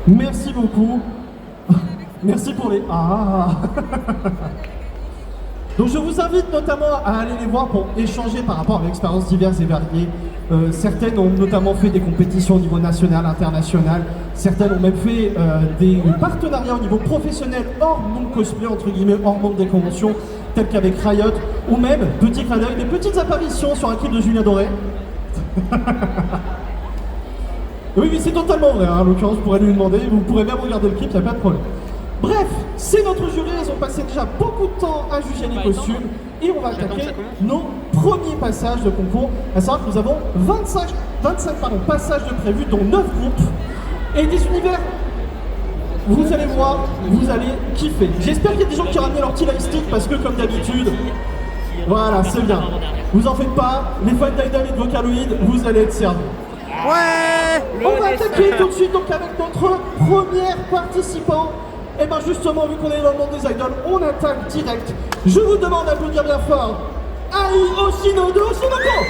Merci beaucoup. Merci pour les ah. Donc je vous invite notamment à aller les voir pour échanger par rapport à l'expérience diverses et variées. Certaines ont notamment fait des compétitions au niveau national, international. Certaines ont même fait des partenariats au niveau professionnel hors monde cosplay, entre guillemets, hors monde des conventions, tels qu'avec Riot, ou même, petit clin d'œil, des petites apparitions sur un clip de Julien Doré. Oui, c'est totalement vrai, hein. En l'occurrence, vous pourrez lui demander, vous pourrez même regarder le clip, il n'y a pas de problème. Bref, c'est notre jury, ils ont passé déjà beaucoup de temps à juger les costumes et on va attaquer nos premiers passages de concours. À savoir que nous avons 25 passages de prévus, dont 9 groupes et des univers. Vous allez voir, vous allez kiffer. J'espère qu'il y a des gens qui ramènent leur petit lightstick parce que comme d'habitude, voilà, c'est bien. Vous en faites pas, les fans d'Idol et de Vocaloid, vous allez être servis. Ouais. On va attaquer tout de suite donc avec notre première participant. Et bien justement, vu qu'on est dans le monde des idoles, on attaque direct. Je vous demande d'applaudir bien fort Ai Oshino de Oshinoko.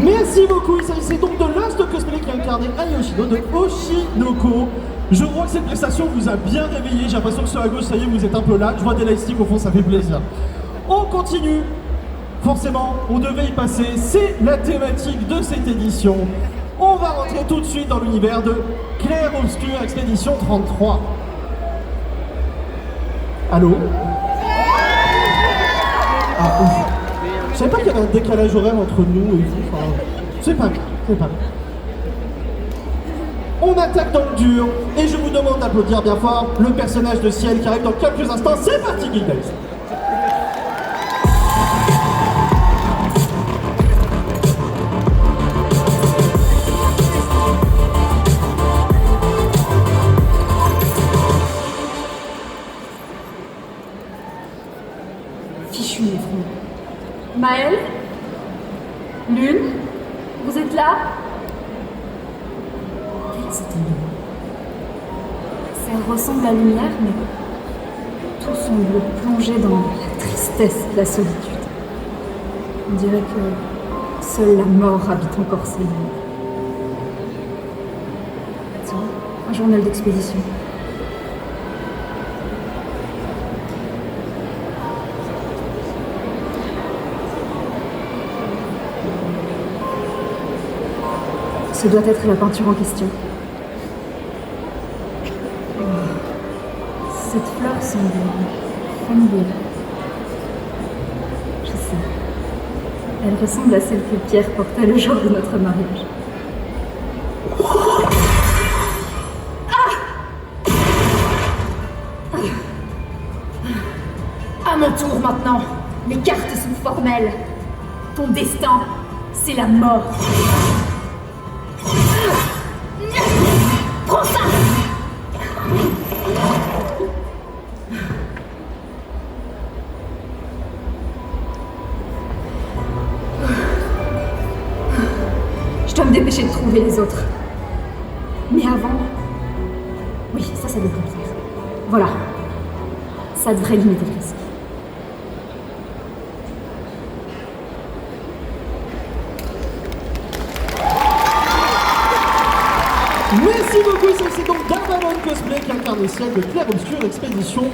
Merci beaucoup, il s'agissait donc de Last Cosplay qui a incarné Ai Oshino de Oshinoko. Je crois que cette prestation vous a bien réveillé, j'ai l'impression que sur la gauche, ça y est, vous êtes un peu là. Je vois des lightsticks au fond, ça fait plaisir. On continue, forcément, on devait y passer, c'est la thématique de cette édition. On va rentrer tout de suite dans l'univers de Clair Obscur Expédition 33. Allô? Ah, ouf. Je savais pas qu'il y avait un décalage horaire entre nous et vous. Enfin, c'est pas grave, c'est pas grave. On attaque dans le dur et je vous demande d'applaudir bien fort le personnage de Ciel qui arrive dans quelques instants. C'est parti, Geek Days. Fichu les fronts. Maëlle? Lune? Vous êtes là? C'était lui. Ça ressemble à la lumière, mais tout semble plongé dans la tristesse de la solitude. On dirait que seule la mort habite encore ces lieux. Tiens, un journal d'expédition. Ce doit être la peinture en question. Cette fleur semble familière. Je sais. Elle ressemble à celle que Pierre portait le jour de notre mariage. À mon tour maintenant. Les cartes sont formelles. Ton destin, c'est la mort. Prends ça! Je dois me dépêcher de trouver les autres. Mais avant... Oui, ça devrait le faire. Voilà. Ça devrait limiter le risque. Merci beaucoup, c'est donc Darmanon Cosplay qui incarne le ciel de Clair Obscur Expédition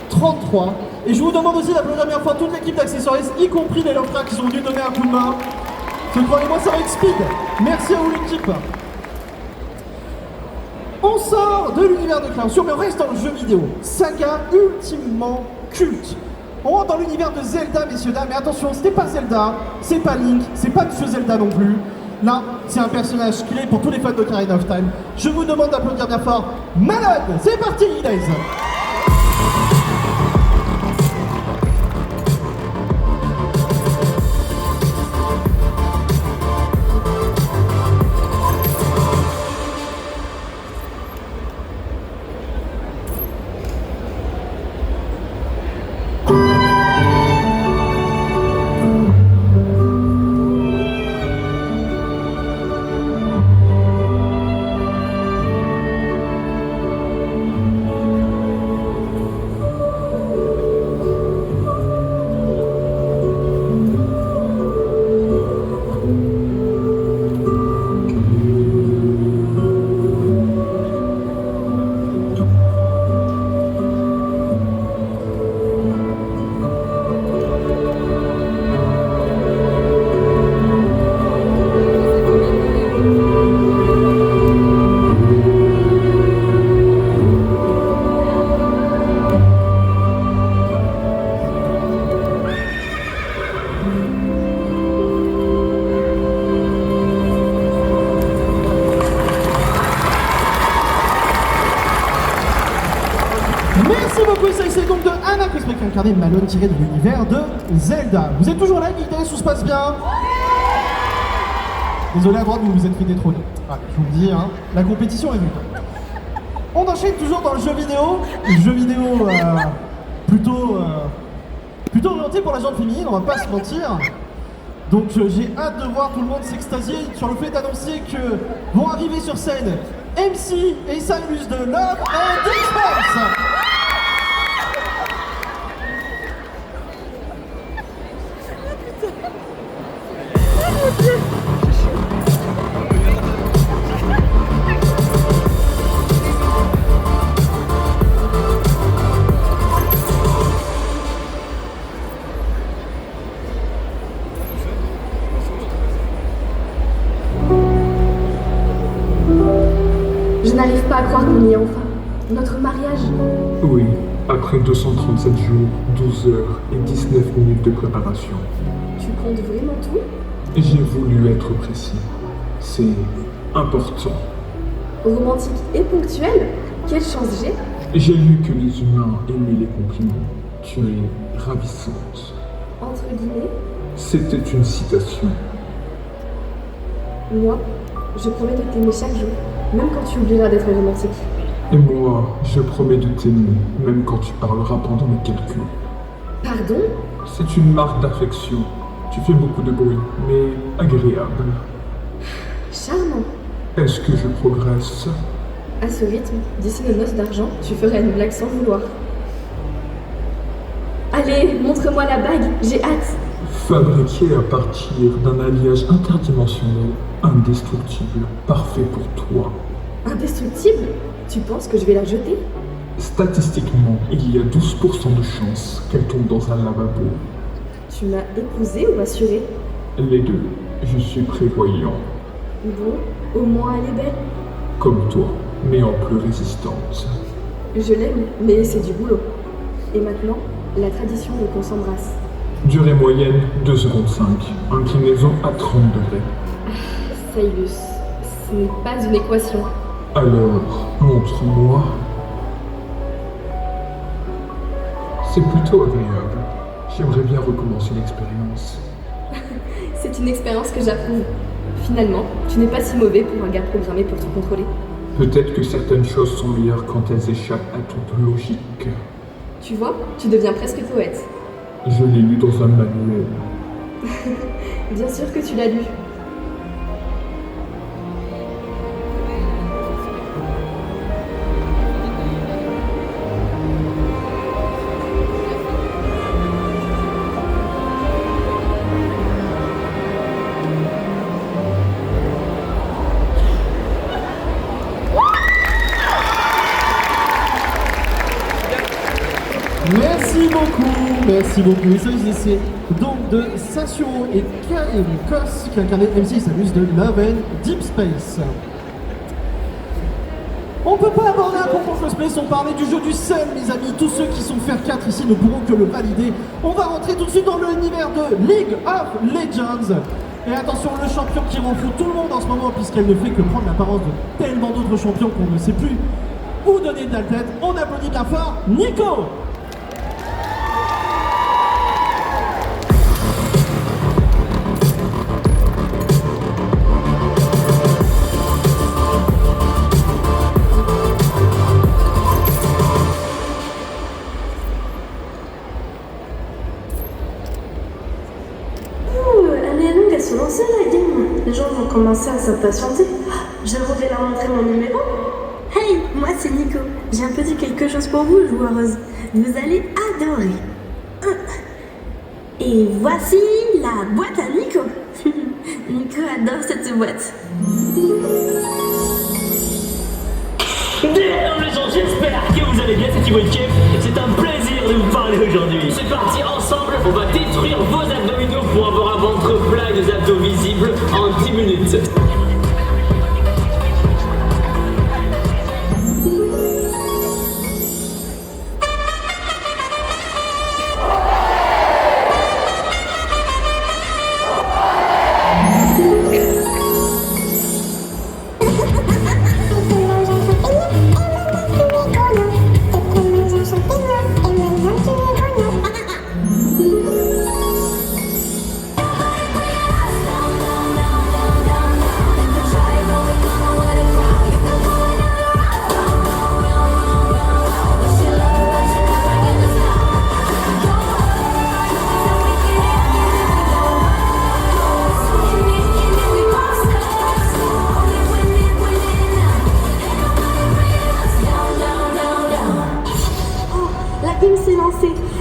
33. Et je vous demande aussi d'applaudir bien fort toute l'équipe d'accessoristes, y compris les Lovecraft qui sont venus donner un coup de main. Croyez-moi, ça va être speed. Merci à vous l'équipe. On sort de l'univers de Clair Obscur, mais on reste dans le jeu vidéo. Saga ultimement culte. On rentre dans l'univers de Zelda, messieurs, dames, mais attention, ce n'est pas Zelda, c'est pas Link, c'est pas Monsieur Zelda non plus. Là, c'est un personnage clé pour tous les fans de Ocarina of Time. Je vous demande d'applaudir bien fort Malone. C'est parti, guys. Merci beaucoup, c'est donc de Anna Cosplay qui incarne Malone tiré de l'univers de Zelda. Vous êtes toujours là, guidés, tout se passe bien? Désolé à droite, vous vous êtes fait détrôner. Ah, je vous le dis, hein, la compétition est venue. On enchaîne toujours dans le jeu vidéo plutôt orienté pour la gente féminine, on va pas se mentir. Donc j'ai hâte de voir tout le monde s'extasier sur le fait d'annoncer que vont arriver sur scène MC et Samus de Love and Distance. Je n'arrive pas à croire qu'on y est enfin. Notre mariage. Oui, après 237 jours, 12 heures et 19 minutes de préparation. Tu comptes vraiment tout? J'ai voulu être précis. C'est important. Romantique et ponctuel? Quelle chance j'ai! J'ai lu que les humains aimaient les compliments. Tu es ravissante. Entre guillemets, C'était une citation. moi, je promets de t'aimer chaque jour, même quand tu oublieras d'être romantique. Et moi, je promets de t'aimer, même quand tu parleras pendant mes calculs. Pardon? C'est une marque d'affection. Tu fais beaucoup de bruit, mais agréable. Charmant. Est-ce que je progresse? À ce rythme, d'ici nos noces d'argent, tu ferais une blague sans vouloir. Allez, montre-moi la bague, j'ai hâte. Fabriquée à partir d'un alliage interdimensionnel, indestructible, parfait pour toi. Indestructible? Tu penses que je vais la jeter? Statistiquement, il y a 12% de chances qu'elle tombe dans un lavabo. Tu m'as épousée ou assurée? Les deux, je suis prévoyant. Bon, au moins elle est belle. Comme toi, mais en plus résistante. Je l'aime, mais c'est du boulot. Et maintenant, la tradition veut qu'on s'embrasse. Durée moyenne 2 secondes 5. Inclinaison à 30 degrés. Saïlus, ce n'est pas une équation. Alors, montre-moi. C'est plutôt agréable. J'aimerais bien recommencer l'expérience. C'est une expérience que j'approuve. Finalement, tu n'es pas si mauvais pour un gars programmé pour te contrôler. Peut-être que certaines choses sont meilleures quand elles échappent à toute logique. Tu vois, tu deviens presque poète. Je l'ai lu dans un manuel. Bien sûr que tu l'as lu. Merci beaucoup. Il s'agissait donc de Sasuro et Kos qui incarnaient MC Samus de Love and Deep Space. On peut pas aborder un concours cosplay sans parler du jeu du seul, mes amis. Tous ceux qui sont faire 4 ici ne pourront que le valider. On va rentrer tout de suite dans l'univers de League of Legends. Et attention, le champion qui rend fou tout le monde en ce moment, puisqu'elle ne fait que prendre l'apparence de tellement d'autres champions qu'on ne sait plus où donner de la tête. On applaudit bien fort Nico. Se lancer la game. Les gens vont commencer à s'impatienter. J'aimerais leur montrer mon numéro. Hey, moi c'est Nico. J'ai un petit quelque chose pour vous, joueuse. Vous allez adorer. Et voici la boîte à Nico. Nico adore cette boîte. Alors les gens, j'espère que vous allez bien, c'est Thibaut Kef. C'est un plaisir de vous parler aujourd'hui. C'est parti, ensemble, on va détruire vos abdominaux pour avoir un ventre plat et des abdos visibles en 10 minutes.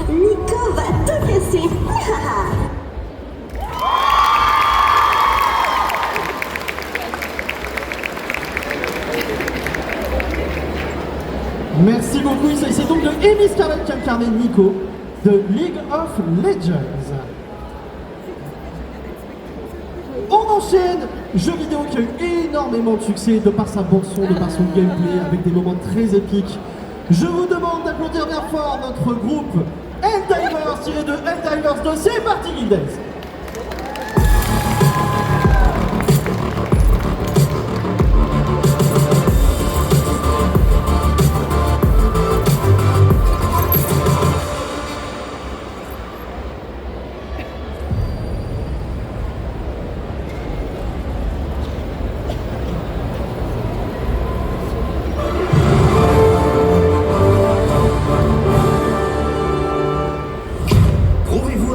Nico va tout casser. Merci beaucoup. Il s'agissait donc de Amy Scarlett qui incarnait Nico de League of Legends. On enchaîne. Jeu vidéo qui a eu énormément de succès de par sa bande son, de par son gameplay avec des moments très épiques. Je vous demande d'applaudir bien fort notre groupe Helldivers tiré de Helldivers 2. C'est parti, Guildes.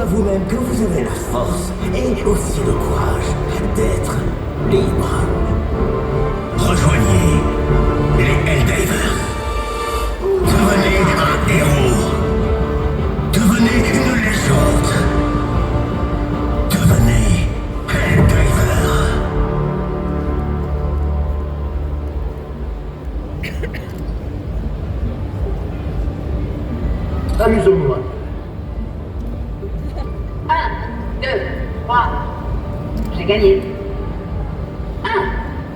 Vous-même que vous avez la force et aussi le courage d'être libre. Rejoignez les Helldivers. Devenez un héros. Devenez une légende. Devenez Helldiver. Amusons-nous. 1, 2, 3. J'ai gagné. 1,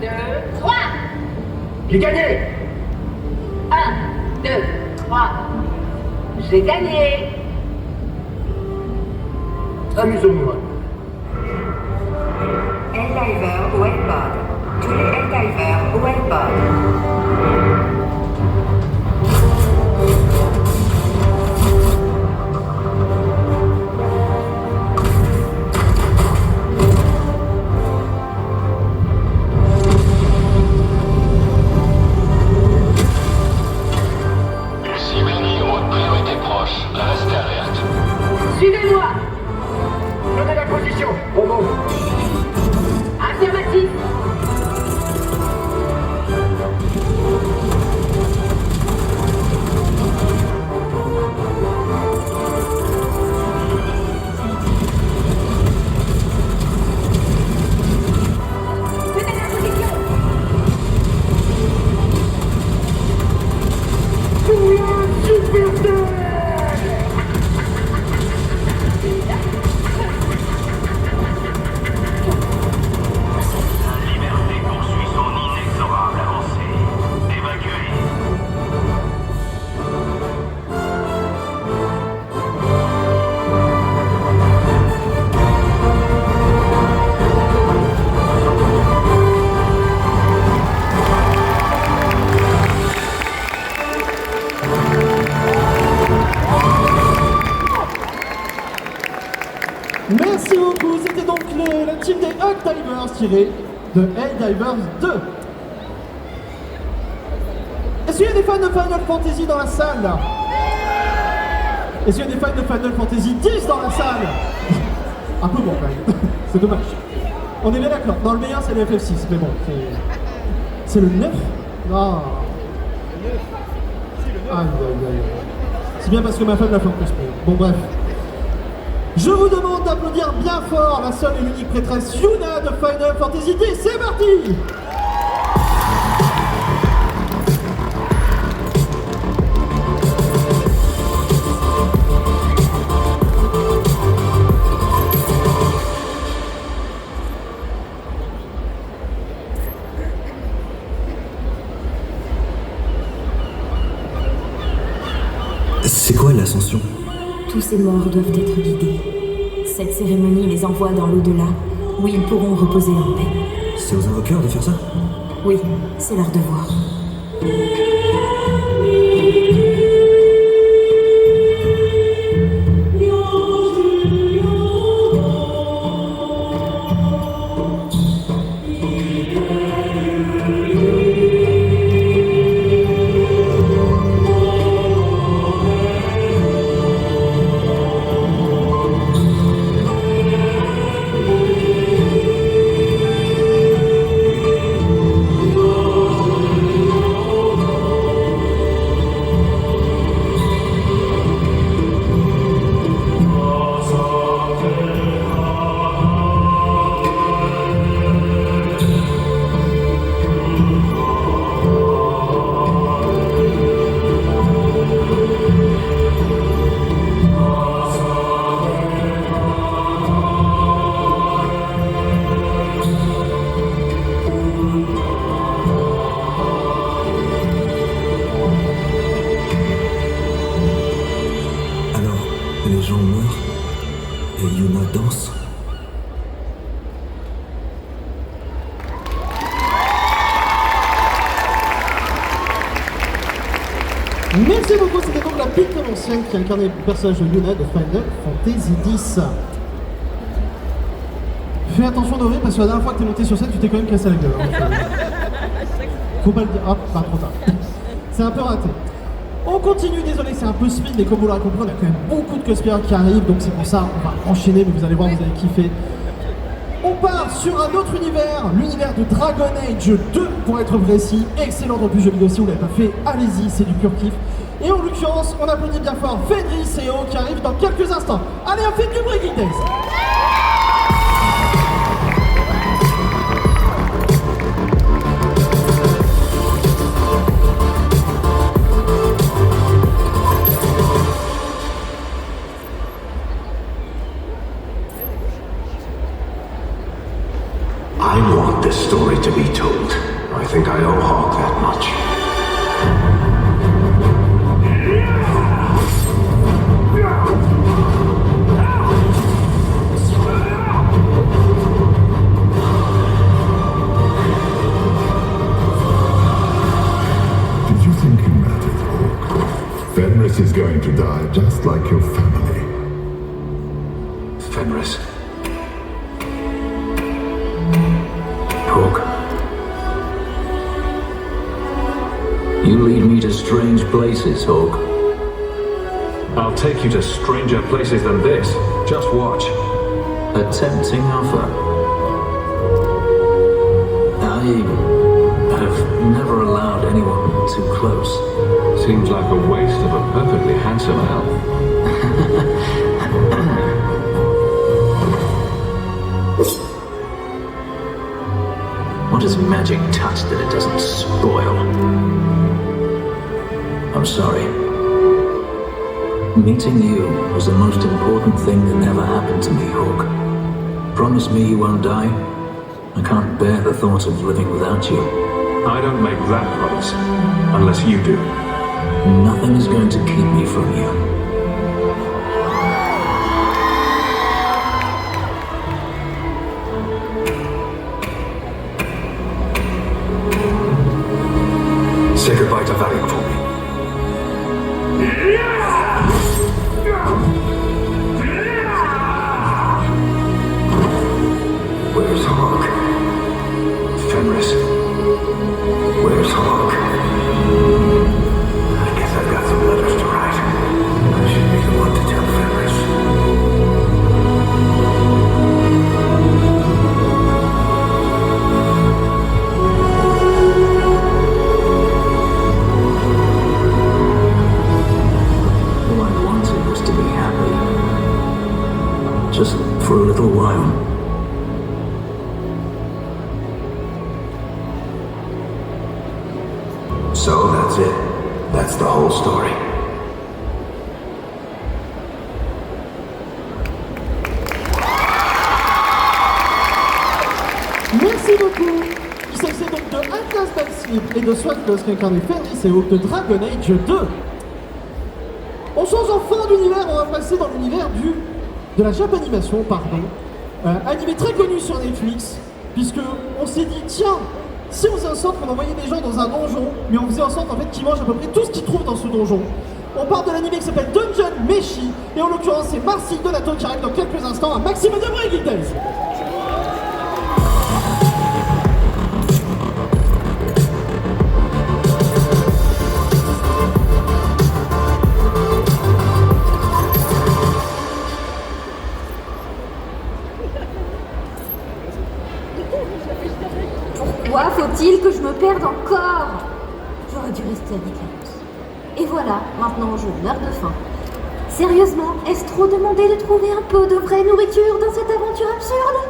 2, 3. J'ai gagné! 1, 2, 3. J'ai gagné. Amusons-nous. Helldiver ou Hellpod. Tous les Helldivers ou Hellpod. Sibérie, haute priorité proche. Restez alerte. Suivez-moi. Donnez la position. Bon. Affirmatif. Tenez la position. La liberté poursuit son inexorable avancée. Évacuez. Merci beaucoup, c'était donc la team des Helldivers tirée de Helldivers 2. Est-ce qu'il y a des fans de Final Fantasy dans la salle là? Est-ce qu'il y a des fans de Final Fantasy 10 dans la salle? Un peu bon quand même, c'est dommage. On est bien d'accord, dans le meilleur c'est le FF6, mais bon, c'est le 9? Non. Aïe, aïe, aïe. C'est bien parce que ma femme l'a fait en cosplay. Bon bref. Je vous demande d'applaudir bien fort la seule et l'unique prêtresse Yuna de Final Fantasy X. C'est parti! C'est quoi l'ascension? Tous ces morts doivent être guidés. Cette cérémonie les envoie dans l'au-delà, où ils pourront reposer en paix. C'est aux invoqueurs de faire ça? Oui, c'est leur devoir. Les gens meurent et Yuna danse. Merci beaucoup, c'était donc la Pete Ancienne qui incarnait le personnage de Yuna de Final Fantasy X. Fais attention Doré parce que la dernière fois que t'es monté sur scène, tu t'es quand même cassé la gueule. Hein, faut pas le dire. Hop, pas trop tard. C'est un peu raté. On continue, désolé, c'est un peu speed, mais comme vous l'aurez compris, on a quand même beaucoup de cosplayers qui arrivent, donc c'est pour ça, on va enchaîner, mais vous allez voir, vous allez kiffer. On part sur un autre univers, l'univers de Dragon Age 2, pour être précis. Excellent dans le jeu vidéo, si vous ne l'avez pas fait, allez-y, c'est du pur kiff. Et en l'occurrence, on applaudit bien fort Fenris et O qui arrivent dans quelques instants. Allez, on fait du bruit, Geek Days. I want this story to be told. I think I owe Hawk that much. Did you think you mattered, Hawk? Fenris is going to die just like your family. Fenris. Hawk. You lead me to strange places, Hawk. I'll take you to stranger places than this. Just watch. A tempting offer. I have never allowed anyone too close. Seems like a waste of a perfectly handsome elf. What is magic touch that it doesn't spoil? I'm sorry. Meeting you was the most important thing that ever happened to me, Hawk. Promise me you won't die. I can't bear the thought of living without you. I don't make that promise, unless you do. Nothing is going to keep me from you. Say goodbye to Valiant for me. Where's Hawk? Fenris. Where's Hawk? I guess I've got some letters to write. I should be the one to tell Fenris. All I wanted was to be happy. Just for a little while. So that's it. That's the whole story. Merci beaucoup. Il s'agissait donc de Atlas Backslip et de Swatclose qui incarnait Fenris et Hawk de Dragon Age 2. On change enfin d'univers, on va passer dans l'univers de la Japanimation, pardon. Animé très connu sur Netflix, puisque on s'est dit, tiens, si on faisait en sorte qu'on envoyait des gens dans un donjon, mais on faisait en sorte en fait qu'ils mangent à peu près tout ce qu'ils trouvent dans ce donjon. On part de l'animé qui s'appelle Dungeon Meshi, et en l'occurrence c'est Marcille Donato qui arrive dans quelques instants à Maxime Debré Guitez. Pourquoi faut-il que je me perde encore? J'aurais dû rester avec elle. Et voilà, maintenant je meurs de faim. Sérieusement, est-ce trop demandé de trouver un peu de vraie nourriture dans cette aventure absurde?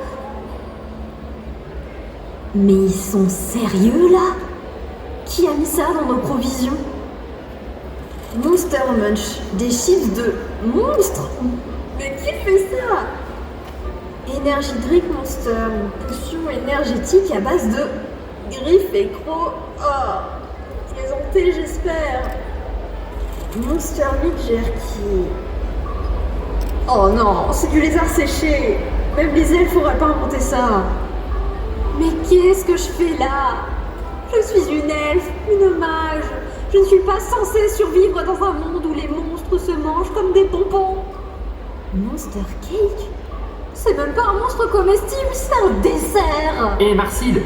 Mais ils sont sérieux là? Qui a mis ça dans nos provisions? Monster Munch, des chips de monstres? Mais qui fait ça? Energy Drink Monster, une potion énergétique à base de griffes et crocs. Oh, présenté j'espère. Monster Meat Jerky. Oh non, c'est du lézard séché. Même les elfes n'auraient pas inventé ça. Mais qu'est-ce que je fais là? Je suis une elfe, une mage. Je ne suis pas censée survivre dans un monde où les monstres se mangent comme des bonbons. Monster Cake? C'est même pas un monstre comestible, c'est un dessert. Hé Marcille,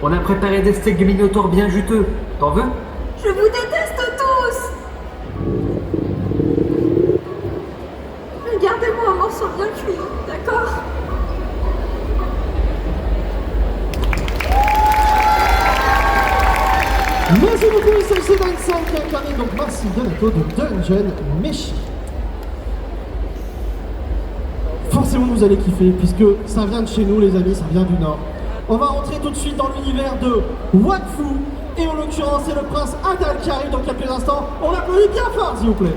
on a préparé des steaks de minotaure bien juteux. T'en veux? Je vous déteste tous. Regardez-moi un morceau bien cuit, d'accord? Merci beaucoup, il s'agissait d'Ansel qui a incarné donc Marcille Donato de Dungeon Meshi. Forcément vous allez kiffer puisque ça vient de chez nous les amis, ça vient du Nord. On va rentrer tout de suite dans l'univers de Wakfu et en l'occurrence c'est le prince Adal qui arrive dans quelques instants. On l'applaudit bien fort s'il vous plaît.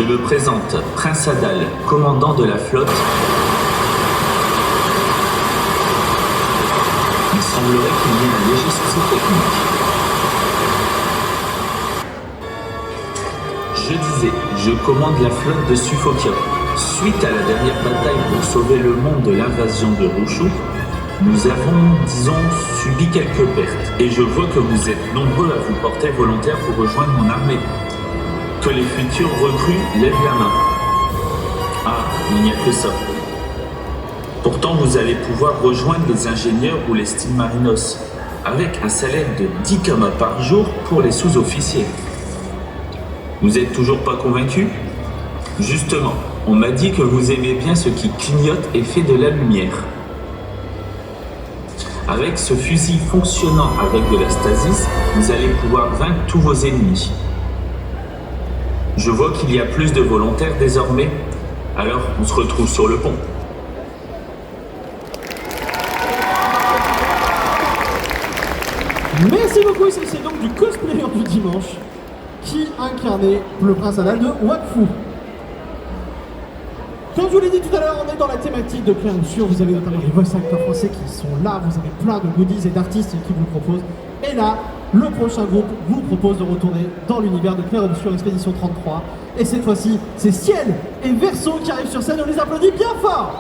me présente, Prince Adal, commandant de la flotte. Il semblerait qu'il y ait un léger souci technique. Je disais, je commande la flotte de Suffokia. Suite à la dernière bataille pour sauver le monde de l'invasion de Rushu, nous avons, disons, subi quelques pertes. Et je vois que vous êtes nombreux à vous porter volontaire pour rejoindre mon armée. Que les futurs recrues lèvent la main. Ah, il n'y a que ça. Pourtant, vous allez pouvoir rejoindre les ingénieurs ou les Steel Marinos, avec un salaire de 10 kamas par jour pour les sous-officiers. Vous êtes toujours pas convaincu? Justement, on m'a dit que vous aimez bien ce qui clignote et fait de la lumière. Avec ce fusil fonctionnant avec de la stasis, vous allez pouvoir vaincre tous vos ennemis. Je vois qu'il y a plus de volontaires désormais, alors on se retrouve sur le pont. Merci beaucoup, c'est donc du cosplayer du dimanche qui incarnait le prince Adal de Wakfu. Comme je vous l'ai dit tout à l'heure, on est dans la thématique de créature. Vous avez notamment les voice acteurs français qui sont là, vous avez plein de goodies et d'artistes qui vous le proposent. Et là, le prochain groupe vous propose de retourner dans l'univers de Clair Obscur Expédition 33. Et cette fois-ci, c'est Ciel et Verso qui arrivent sur scène, on les applaudit bien fort.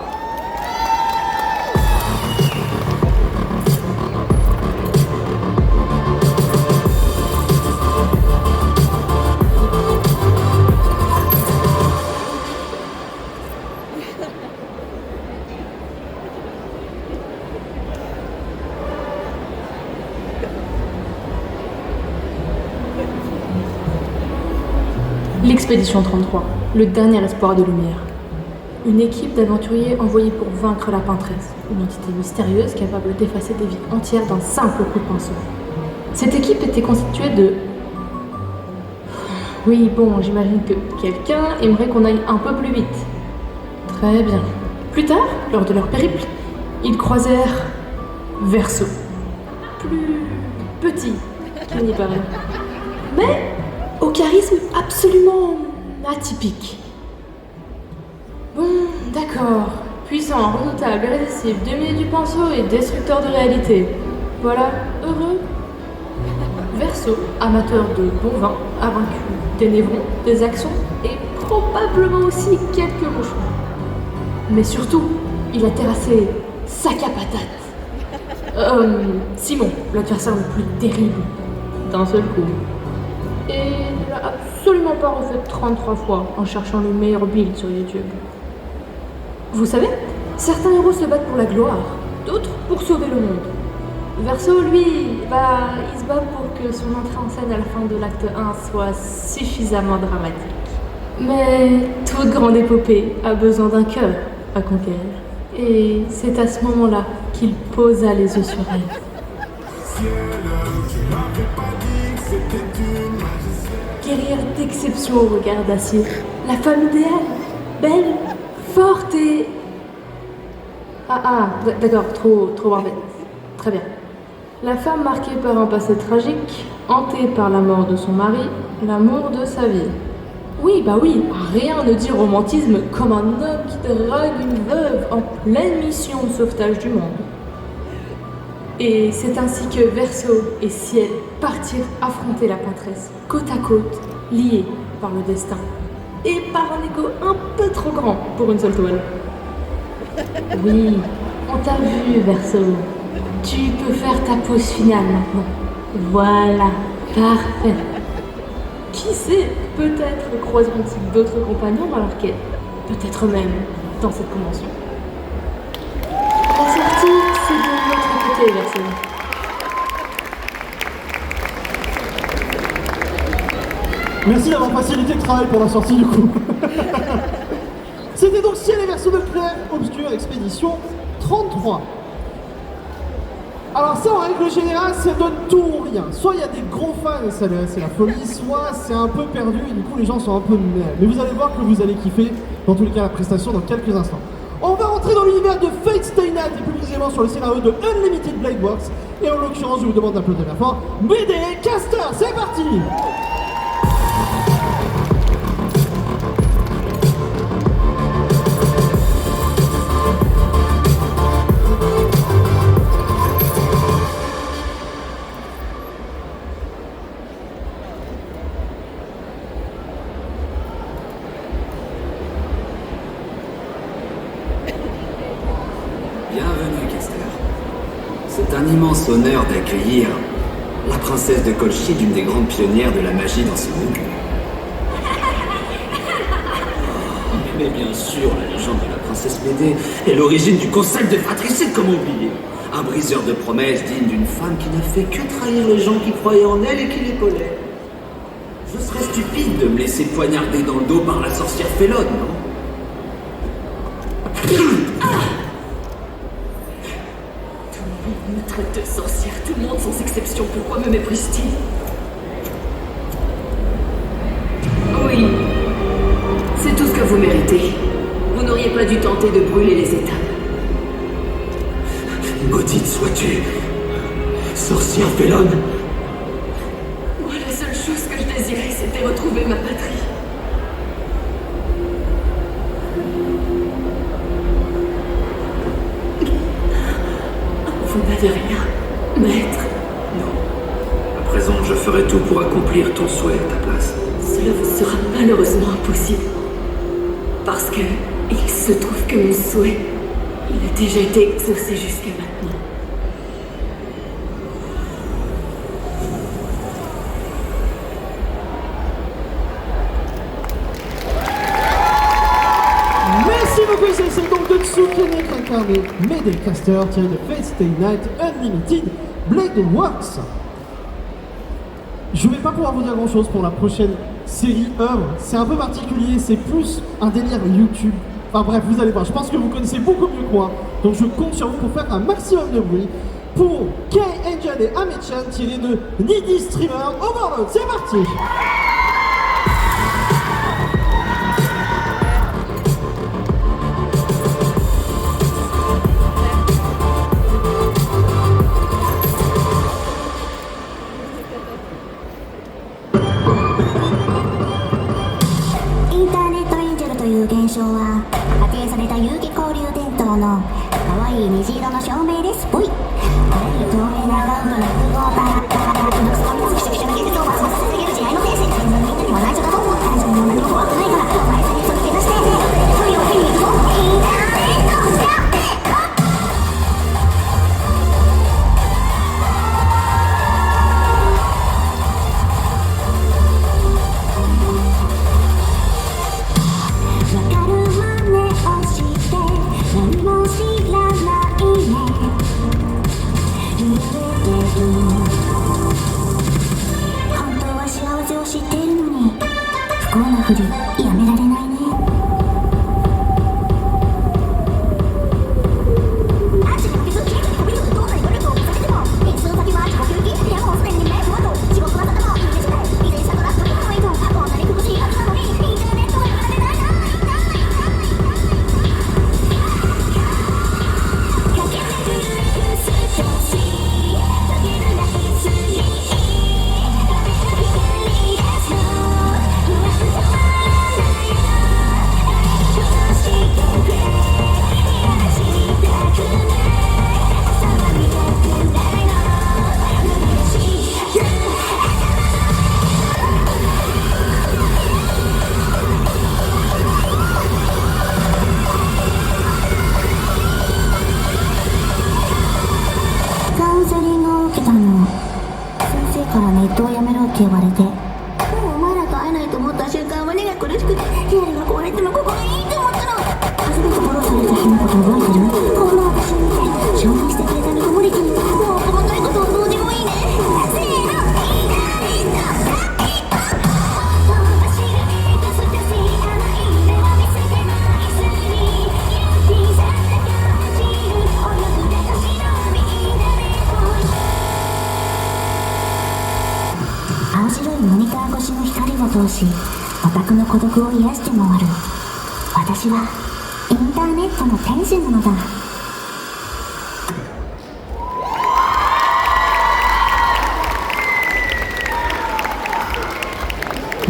L'expédition 33, le dernier espoir de lumière. Une équipe d'aventuriers envoyés pour vaincre la Peintresse, une entité mystérieuse capable d'effacer des vies entières d'un simple coup de pinceau. Cette équipe était constituée de... Oui, bon, j'imagine que quelqu'un aimerait qu'on aille un peu plus vite. Très bien. Plus tard, lors de leur périple, ils croisèrent Verso. Plus petit qu'il n'y paraît. Mais au charisme absolument atypique. Bon, d'accord. Puissant, redoutable, irrésistible, démuni du pinceau et destructeur de réalité. Voilà, heureux. Verso, amateur de bon vin, a vaincu des névrons, des accents et probablement aussi quelques bouchons. Mais surtout, il a terrassé sac à patate. Simon, l'adversaire le plus terrible, d'un seul coup. Et il l'a absolument pas refait 33 fois en cherchant le meilleur build sur YouTube. Vous savez, certains héros se battent pour la gloire, d'autres pour sauver le monde. Verso, lui, il se bat pour que son entrée en scène à la fin de l'acte 1 soit suffisamment dramatique. Mais toute grande épopée a besoin d'un cœur à conquérir. Et c'est à ce moment-là qu'il posa les yeux sur elle. Guerrière d'exception au regard d'acier, la femme idéale, belle, forte et... d'accord, trop barbette. Très bien. La femme marquée par un passé tragique, hantée par la mort de son mari, l'amour de sa vie. Oui, rien ne dit romantisme comme un homme qui drague une veuve en pleine mission de sauvetage du monde. Et c'est ainsi que Verso et Ciel partirent affronter la Peintresse, côte à côte, liés par le destin. Et par un ego un peu trop grand pour une seule toile. Oui, on t'a vu, Verso. Tu peux faire ta pause finale maintenant. Voilà, parfait. Qui sait, peut-être croiseront-ils d'autres compagnons dans leur quête. Peut-être même dans cette convention. La sortie, c'est de l'autre côté, Verso. Merci d'avoir facilité le travail pour la sortie du coup. C'était donc Ciel et Verso de Clair Obscur Expédition 33. Alors ça, en règle générale, ça donne tout ou rien. Soit il y a des gros fans et c'est la folie, soit c'est un peu perdu et du coup les gens sont un peu nerfs. Mais vous allez voir que vous allez kiffer, dans tous les cas, la prestation dans quelques instants. On va rentrer dans l'univers de Fate Stay Night et plus précisément sur le scénario de Unlimited Blade Works. Et en l'occurrence, je vous demande d'applaudir bien fort BD Caster, c'est parti! Bienvenue, Caster. C'est un immense honneur d'accueillir la princesse de Colchide, une des grandes pionnières de la magie dans ce monde. Mais bien sûr, la légende de la princesse Médée est l'origine du concept de fratricide, comment oublier? Un briseur de promesses digne d'une femme qui n'a fait que trahir les gens qui croyaient en elle et qui l'épaulaient. Je serais stupide de me laisser poignarder dans le dos par la sorcière Félone, non? Me traite de sorcière, tout le monde sans exception, pourquoi me méprise-t-il? Oui, c'est tout ce que vous méritez. Vous n'auriez pas dû tenter de brûler les étapes. Maudite sois-tu, sorcière Félone. Moi, la seule chose que je désirais, c'était retrouver ma patrie. Vous n'avez rien, maître. Non. À présent, je ferai tout pour accomplir ton souhait à ta place. Cela vous sera malheureusement impossible. Parce que il se trouve que mon souhait, il a déjà été exaucé jusqu'à maintenant. Merci beaucoup, c'est donc de Tsukene qui incarne Médée Caster tiré de Fate Stay Night Unlimited Blade Works. Je vais pas pouvoir vous dire grand chose pour la prochaine série œuvre. C'est un peu particulier, c'est plus un délire YouTube. Enfin bref, vous allez voir, je pense que vous connaissez beaucoup mieux que moi. Donc je compte sur vous pour faire un maximum de bruit pour Kei Angel et Ame-chan tiré de Needy Streamer Overload. C'est parti!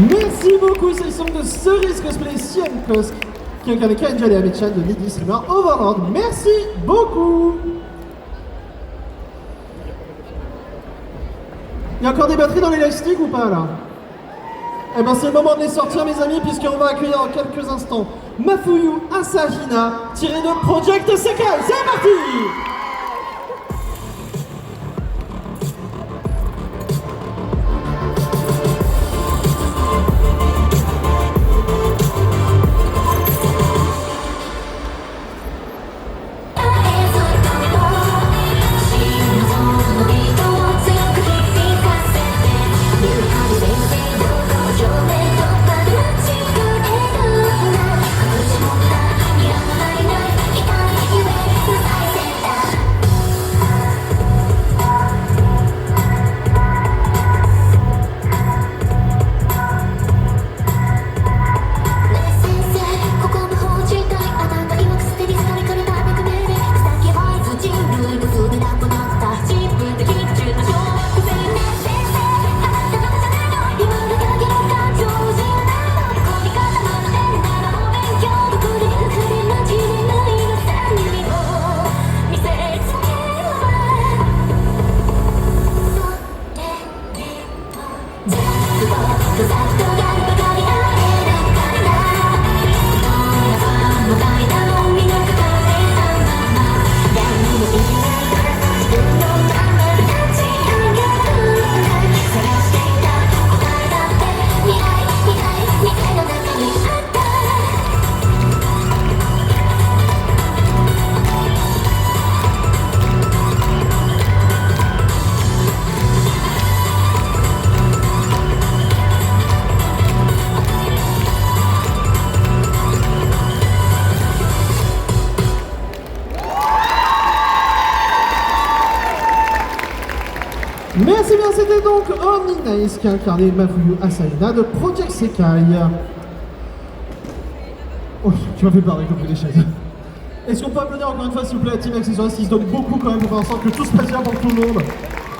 Merci beaucoup, c'est le son de Cerise Cosplay CM Cos qui incarne Kei Angel et Ame-chan de Needy Streamer Overlord. Merci beaucoup. Il y a encore des batteries dans l'élastique ou pas là? Eh ben c'est le moment de les sortir mes amis puisqu'on va accueillir en quelques instants Mafuyu Asahina, tiré de Project Sekai. C'est parti! Merci bien, c'était donc Omni Nice qui a incarné Mafuyu Asahina de Project Sekai. Oh, tu m'as fait peur avec le bruit des chaises. Est-ce qu'on peut applaudir encore une fois s'il vous plaît la team Accessoires qui se donne beaucoup quand même pour faire en sorte que tout se passe bien pour tout le monde.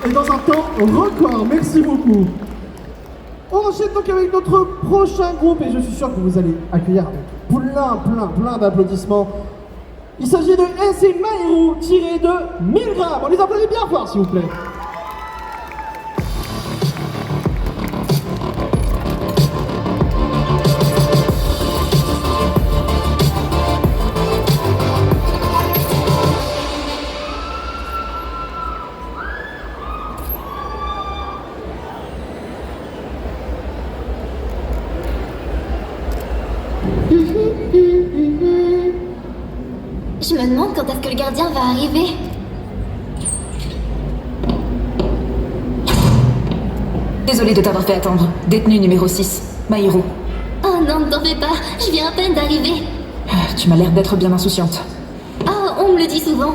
Et dans un temps record, merci beaucoup. On enchaîne donc avec notre prochain groupe et je suis sûr que vous allez accueillir avec plein d'applaudissements. Il s'agit de S.E. Mahiru tiré de 1000 grammes. On les applaudit bien fort s'il vous plaît. Je me demande quand est-ce que le gardien va arriver. Désolée de t'avoir fait attendre. Détenu numéro 6, Mahiru. Oh non, ne t'en fais pas, je viens à peine d'arriver. Tu m'as l'air d'être bien insouciante. Oh, on me le dit souvent.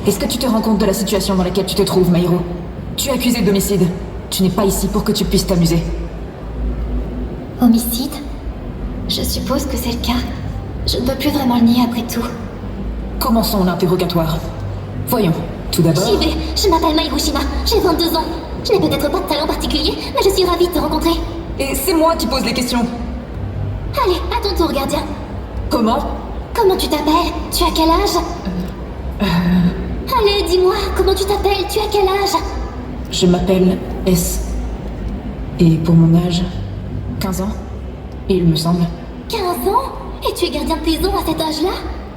Est-ce que tu te rends compte de la situation dans laquelle tu te trouves, Mahiru? Tu es accusé d'homicide. Tu n'es pas ici pour que tu puisses t'amuser. Homicide? Je suppose que c'est le cas. Je ne peux plus vraiment le nier après tout. Commençons l'interrogatoire. Voyons, tout d'abord... J'y vais, je m'appelle Mahiru Shima, j'ai 22 ans. Je n'ai peut-être pas de talent particulier, mais je suis ravie de te rencontrer. Et c'est moi qui pose les questions. Allez, à ton tour, gardien. Comment? Comment tu t'appelles? Tu as quel âge? Allez, dis-moi, comment tu t'appelles? Tu as quel âge? Je m'appelle S. Et pour mon âge, 15 ans, il me semble. 15 ans? Et tu es gardien de prison à cet âge-là?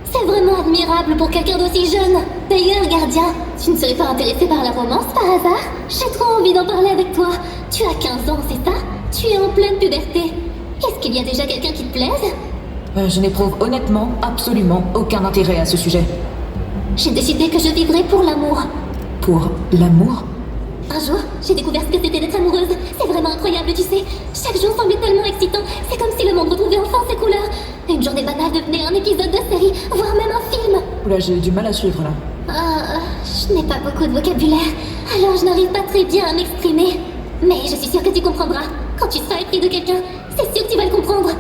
C'est vraiment admirable pour quelqu'un d'aussi jeune. D'ailleurs, gardien, tu ne serais pas intéressé par la romance par hasard? J'ai trop envie d'en parler avec toi. Tu as 15 ans, c'est ça? Tu es en pleine puberté. Est-ce qu'il y a déjà quelqu'un qui te plaise? Je n'éprouve honnêtement absolument aucun intérêt à ce sujet. J'ai décidé que je vivrais pour l'amour. Pour l'amour? Un jour, j'ai découvert ce que c'était d'être amoureuse. C'est vraiment incroyable, tu sais. Chaque jour semblait tellement excitant. C'est comme si le monde retrouvait enfin ses couleurs. Une journée banale devenait un épisode de série, voire même un film. Oula, j'ai du mal à suivre là. Je n'ai pas beaucoup de vocabulaire, alors je n'arrive pas très bien à m'exprimer. Mais je suis sûre que tu comprendras. Quand tu seras épris de quelqu'un, c'est sûr que tu vas le comprendre.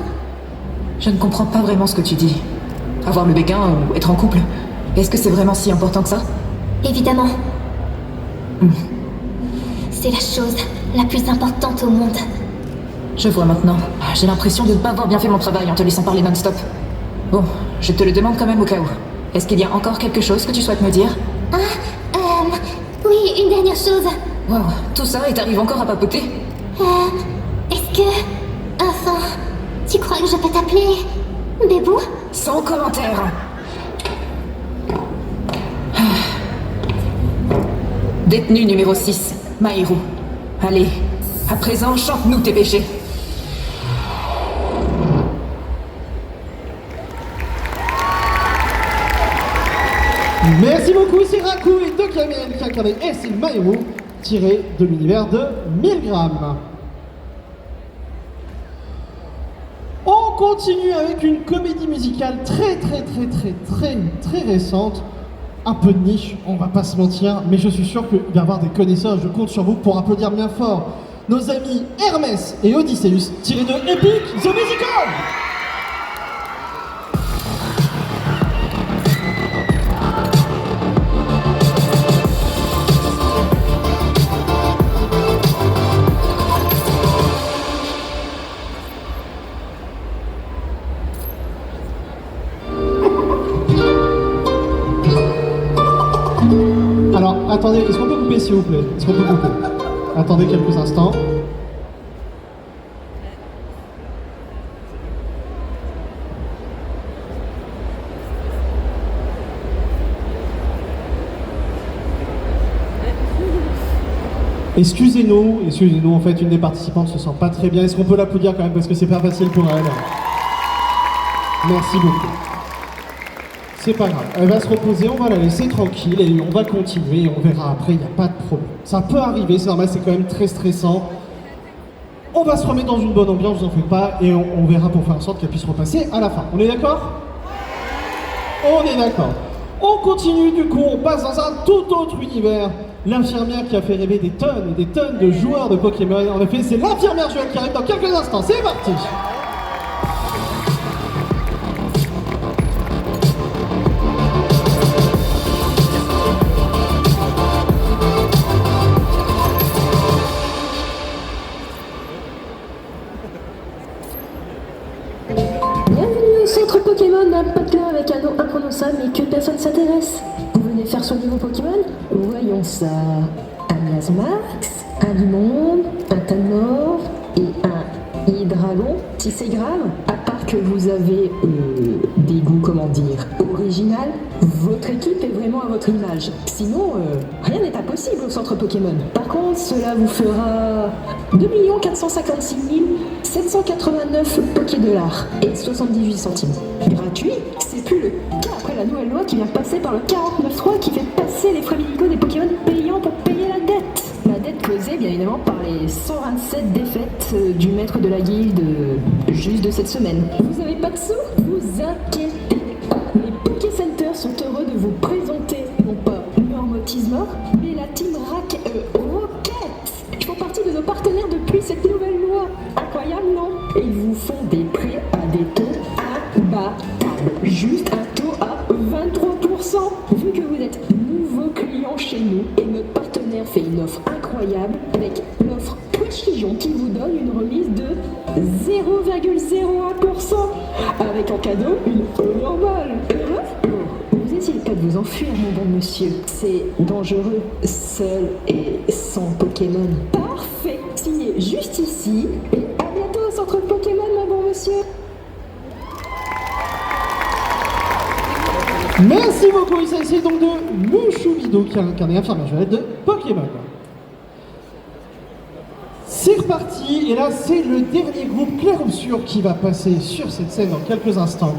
Je ne comprends pas vraiment ce que tu dis. Avoir le béguin ou être en couple, est-ce que c'est vraiment si important que ça? Évidemment. C'est la chose la plus importante au monde. Je vois maintenant. J'ai l'impression de ne pas avoir bien fait mon travail en te laissant parler non-stop. Bon, je te le demande quand même au cas où. Est-ce qu'il y a encore quelque chose que tu souhaites me dire? Oui, une dernière chose. Wow, tout ça et t'arrives encore à papoter? Est-ce que... Enfin, tu crois que je peux t'appeler Bébou? Sans commentaire. Détenu numéro 6, Maïrou. Allez, à présent, chante-nous tes péchés. Merci beaucoup, c'est Raku et Doc Amien qui incarnait S. Maïrou, tiré de l'univers de 1000 grammes. On continue avec une comédie musicale très récente. Un peu de niche, on va pas se mentir, mais je suis sûr qu'il va y avoir des connaisseurs, je compte sur vous pour applaudir bien fort nos amis Hermès et Odysseus, tirés de Epic The Musical. Alors, attendez, est-ce qu'on peut couper s'il vous plaît? Est-ce qu'on peut couper? Attendez quelques instants. Excusez-nous, en fait, une des participantes se sent pas très bien. Est-ce qu'on peut l'applaudir quand même parce que c'est pas facile pour elle? Merci beaucoup. C'est pas grave, elle va se reposer, on va la laisser tranquille et on va continuer et on verra après, il n'y a pas de problème. Ça peut arriver, c'est normal, c'est quand même très stressant. On va se remettre dans une bonne ambiance, vous en faites pas, et on verra pour faire en sorte qu'elle puisse repasser à la fin. On est d'accord? On est d'accord. On continue du coup, on passe dans un tout autre univers. L'infirmière qui a fait rêver des tonnes et des tonnes de joueurs de Pokémon. En effet, c'est l'infirmière Joël qui arrive dans quelques instants. C'est parti! Bienvenue au centre Pokémon, un pote là avec un nom imprononçable mais que personne s'intéresse. Vous venez faire soigner vos Pokémon? Voyons ça. Un Miasmax, un Limonde, un Tanmor et un Hydragon. Si c'est grave, à part que vous avez des goûts, comment dire, original, votre équipe est vraiment à votre image. Sinon, rien n'est impossible au centre Pokémon. Par contre, cela vous fera 2 456 789 Pokédollars et 78 centimes. Gratuit, c'est plus le cas après la nouvelle loi qui vient passer par le 49.3 qui fait passer les frais médicaux des Pokémon payants pour payer la dette. La dette causée bien évidemment par les 127 défaites du maître de la guilde juste de cette semaine. Vous avez pas de sous? Vous inquiétez pas. Les Poké Centers sont heureux de vous présenter non pas Normotismor, mais la team Rocket. Ils font partie de nos partenaires depuis cette nouvelle loi. Incroyable, non? Et ils vous font des prêts à des taux imbattables. Juste un taux à 23%. Vu que vous êtes nouveau client chez nous et notre partenaire fait une offre incroyable avec l'offre Précision qui vous donne une remise de 0,01% avec en cadeau une Overball. Vous essayez pas de vous enfuir, mon bon monsieur. C'est dangereux, seul et sans Pokémon. Parfait. Signé juste ici. Et à bientôt au centre Pokémon, mon bon monsieur. Merci beaucoup, il s'agit donc de Mushubido qui a incarné l'infirmière Joël de Pokémon. C'est reparti, et là c'est le dernier groupe clair-obscur qui va passer sur cette scène dans quelques instants.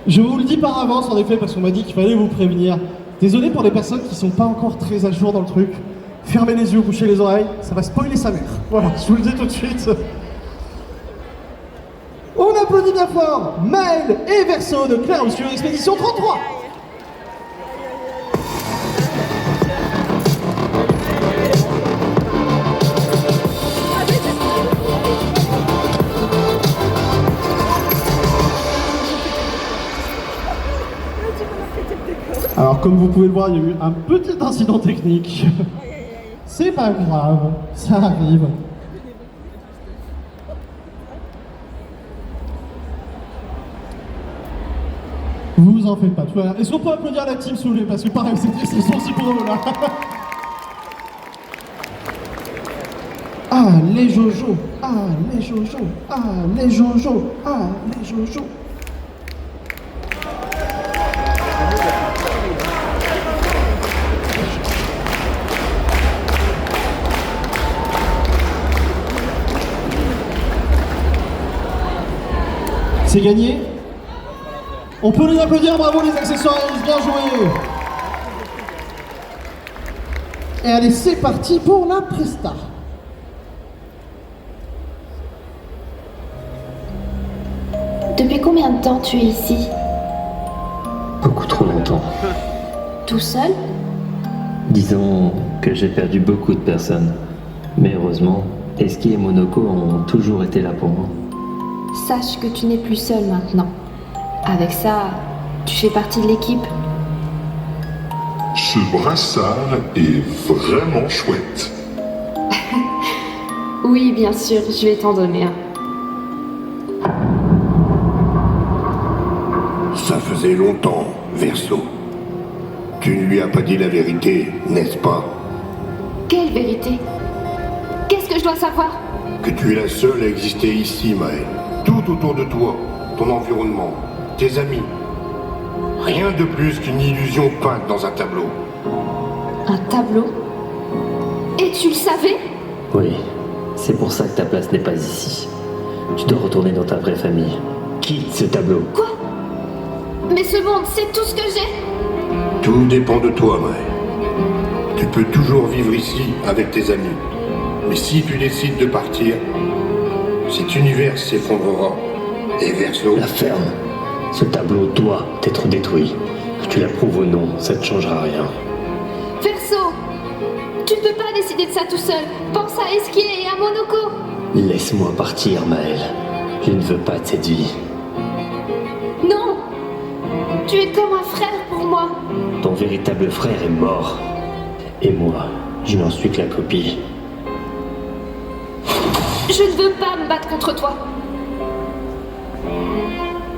Je vous le dis par avance en effet parce qu'on m'a dit qu'il fallait vous prévenir. Désolé pour les personnes qui sont pas encore très à jour dans le truc. Fermez les yeux, bouchez les oreilles, ça va spoiler sa mère. Voilà, je vous le dis tout de suite. On applaudit bien fort Maël et Verso de Clair-Obscur Expédition 33. Alors comme vous pouvez le voir, il y a eu un petit incident technique. C'est pas grave, ça arrive. Vous en faites pas, tout va bien. Est-ce qu'on peut applaudir la team s'il vous plaît? Parce que pareil, c'est aussi pour eux là. Ah, les Jojo. Ah, les Jojo. Ah, les Jojo. Ah, les Jojo. C'est gagné. On peut les applaudir, bravo les accessoires, bien joué. Et allez, c'est parti pour la presta. Depuis combien de temps tu es ici? Beaucoup trop longtemps. Tout seul? Disons que j'ai perdu beaucoup de personnes. Mais heureusement, Eski et Monoko ont toujours été là pour moi. Sache que tu n'es plus seul maintenant. Avec ça, tu fais partie de l'équipe. Ce brassard est vraiment chouette. Oui, bien sûr, je vais t'en donner un. Ça faisait longtemps, Verso. Tu ne lui as pas dit la vérité, n'est-ce pas? Quelle vérité? Qu'est-ce que je dois savoir? Que tu es la seule à exister ici, Maëlle. Tout autour de toi, ton environnement, tes amis. Rien de plus qu'une illusion peinte dans un tableau. Un tableau? Et tu le savais? Oui, c'est pour ça que ta place n'est pas ici. Tu dois retourner dans ta vraie famille. Quitte ce tableau. Quoi? Mais ce monde, c'est tout ce que j'ai. Tout dépend de toi, Maëlle. Tu peux toujours vivre ici avec tes amis. Mais si tu décides de partir, cet univers s'effondrera. Et Verso... La ferme. Ce tableau doit être détruit. Que tu l'approuves ou non, ça ne changera rien. Verso, tu ne peux pas décider de ça tout seul. Pense à Eski et à Monoko. Laisse-moi partir, Maëlle. Je ne veux pas de cette vie. Non! Tu es comme un frère pour moi. Ton véritable frère est mort. Et moi, je n'en suis que la copie. Je ne veux pas me battre contre toi.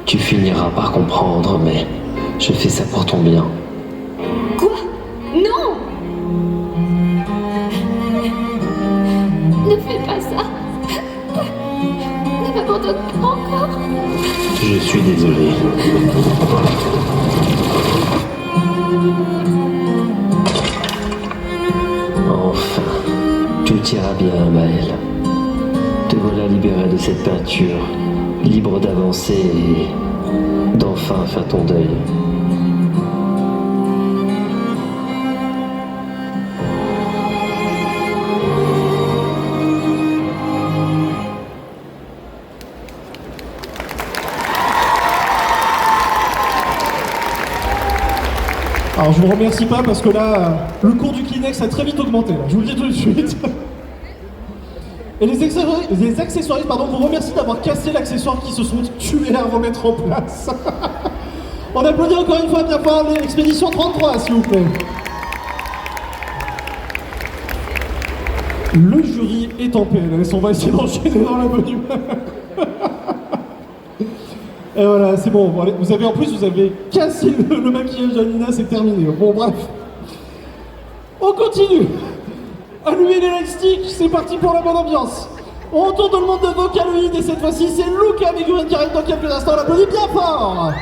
Tu finiras par comprendre, mais je fais ça pour ton bien. Quoi? Non! Ne fais pas ça. Ne m'abandonne pas encore. Je suis désolé. Enfin, tout ira bien, Maëlle. Te voilà libéré de cette peinture, libre d'avancer et d'enfin faire ton deuil. Alors je vous remercie pas parce que là, le cours du Kleenex a très vite augmenté, là. Je vous le dis tout de suite. Et les accessoiristes, vous remercient d'avoir cassé l'accessoire qui se sont tués à remettre en place. On applaudit encore une fois bien fort l'expédition 33, s'il vous plaît. Le jury est en PLS, on va essayer d'enchaîner dans la bonne humeur. Et voilà, c'est bon. Vous avez cassé le maquillage d'Anina, c'est terminé. Bon, bref. On continue. Allumez les lightsticks, c'est parti pour la bonne ambiance. On retourne dans le monde de Vocaloid et cette fois-ci, c'est Luca Megurine qui arrive dans quelques instants. On l'applaudit bien fort.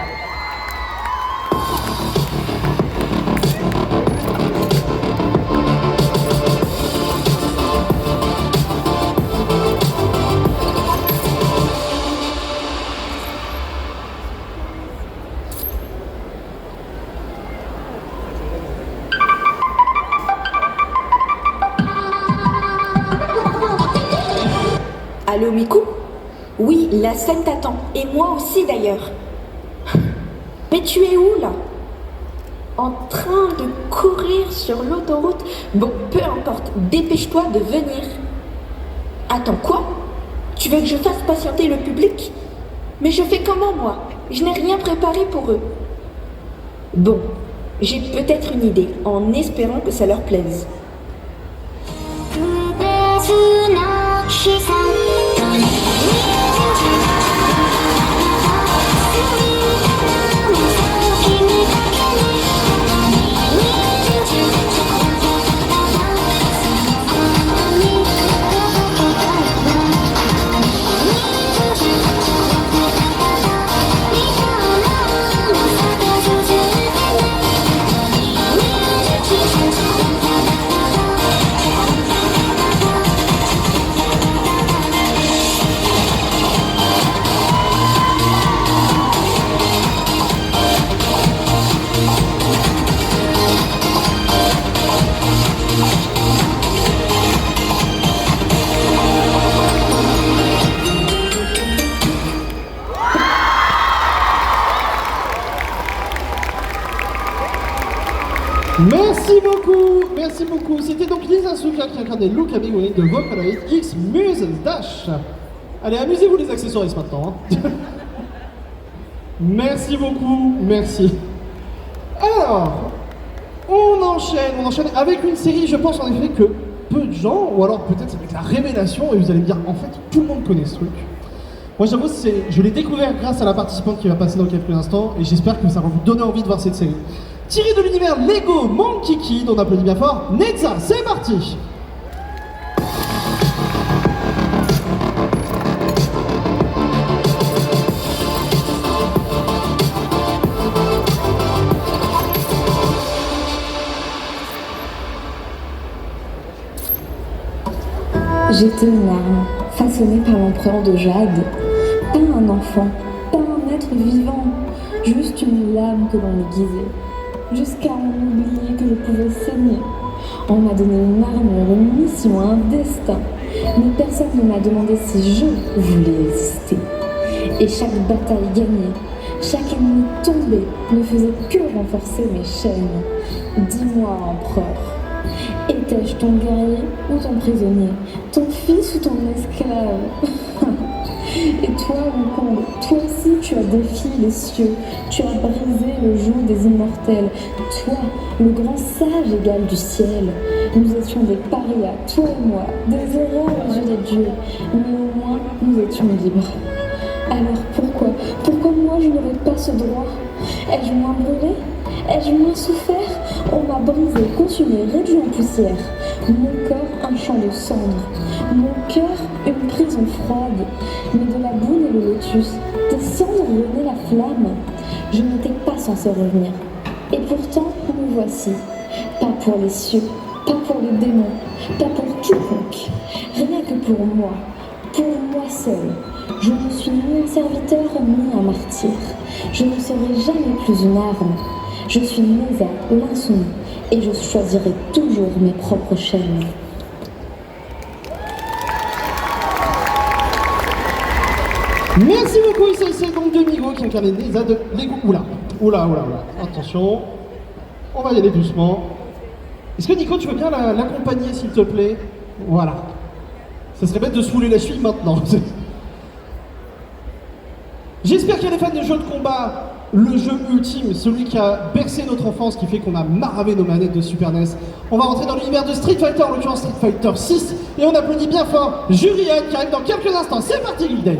Allô Miku? Oui, la scène t'attend. Et moi aussi d'ailleurs. Mais tu es où là? En train de courir sur l'autoroute? Bon, peu importe, dépêche-toi de venir. Attends, quoi? Tu veux que je fasse patienter le public? Mais je fais comment moi? Je n'ai rien préparé pour eux. Bon, j'ai peut-être une idée, en espérant que ça leur plaise. Merci beaucoup. C'était donc Lisa Asuka qui incarnait Luke Amigoni de Vocaloid X Muse Dash. Allez, amusez-vous les accessoristes maintenant. Hein. Merci beaucoup, merci. Alors, on enchaîne avec une série, je pense en effet que peu de gens, ou alors peut-être avec la révélation, et vous allez me dire, en fait, tout le monde connaît ce truc. Moi j'avoue, je l'ai découvert grâce à la participante qui va passer dans quelques instants, et j'espère que ça va vous donner envie de voir cette série. Tiré de l'univers Lego Monkey Kid, on applaudit bien fort, Netza, c'est parti! J'étais une arme, façonnée par l'empereur de Jade. Pas un enfant, pas un être vivant, juste une lame que l'on aiguisait, jusqu'à en oublier que je pouvais saigner. On m'a donné une armure, une mission, un destin, mais personne ne m'a demandé si je voulais exister. Et chaque bataille gagnée, chaque ennemi tombé ne faisait que renforcer mes chaînes. Dis-moi, empereur. Étais-je ton guerrier ou ton prisonnier, ton fils ou ton esclave? Et toi, Wukong, toi aussi tu as défié les cieux, tu as brisé le joug des immortels, toi, le grand sage égal du ciel. Nous étions des parias, toi et moi, des erreurs aux yeux des dieux, mais au moins nous étions libres. Alors pourquoi moi je n'aurais pas ce droit? Ai-je moins brûlé? Ai-je moins souffert? On m'a brisé, consumé, réduit en poussière. Mon corps un champ de cendres, mon cœur une prison froide. Mais de la boue naît le lotus, des cendres venaient la flamme. Je n'étais pas censée revenir. Et pourtant, me voici. Pas pour les cieux, pas pour les démons, pas pour quiconque. Rien que pour moi seule. Je ne suis ni un serviteur ni un martyr. Je ne serai jamais plus une arme. Je suis Netza, l'insoumis, et je choisirai toujours mes propres chaînes. Merci beaucoup, il s'agissait donc de Nigo qui incarnait Netza de Lego. Oula, attention, on va y aller doucement. Est-ce que Nico, tu veux bien l'accompagner s'il te plaît? Voilà. Ça serait bête de se fouler la cheville maintenant. J'espère qu'il y a des fans de jeux de combat, le jeu ultime, celui qui a bercé notre enfance, qui fait qu'on a maravé nos manettes de Super NES. On va rentrer dans l'univers de Street Fighter, en l'occurrence Street Fighter 6, et on applaudit bien fort Jurian qui arrive dans quelques instants. C'est parti, Gildaze.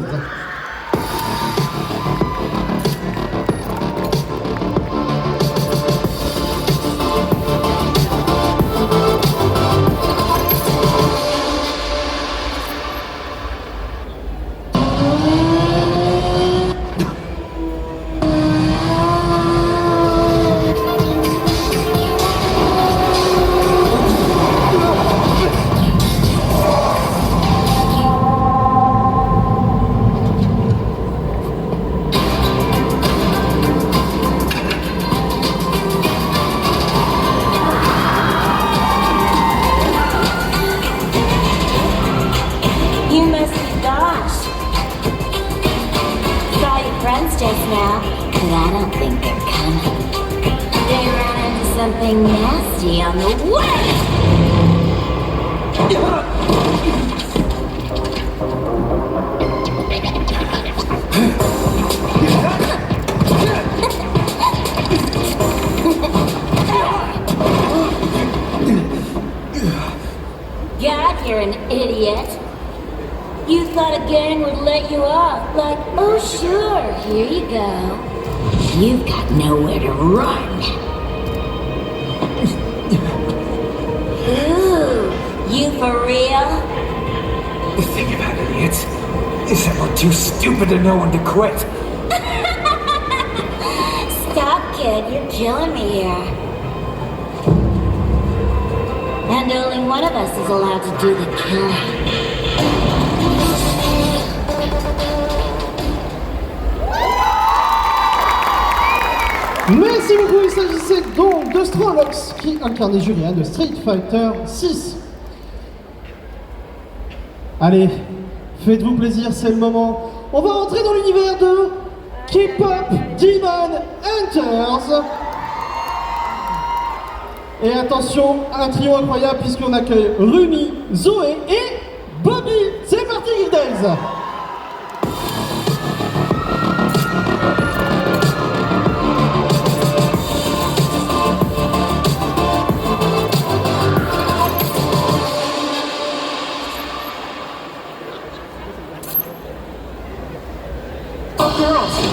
God, you're an idiot. You thought a gang would let you off, like, oh sure, here you go. You've got nowhere to run. Ooh, you for real? Think about it, idiots. Is that we're too stupid to know when to quit? Stop, kid, you're killing me here. And only one of us is allowed to do the killing. Merci beaucoup, il s'agissait donc de Strolox qui incarnait Julien de Street Fighter 6. Allez, faites-vous plaisir, c'est le moment. On va entrer dans l'univers de K-Pop Demon Hunters. Et attention, un trio incroyable puisqu'on accueille Rumi, Zoé et Bobby. C'est parti, Gildez.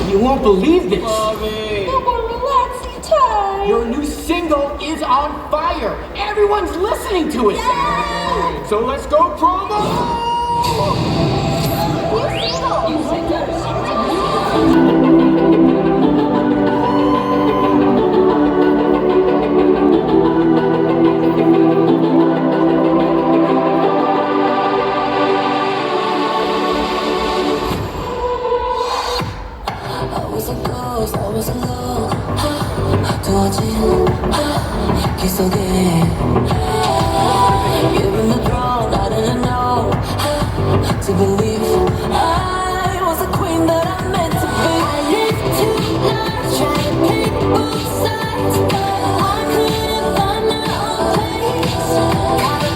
You won't believe this. No more relaxing time. Your new single is on fire. Everyone's listening to it. Yay! So let's go promo. New single. Given the throne, I didn't know to believe I was a queen that I meant to be. I lived two lives, trying to pick both sides, but I couldn't find my own place. Got a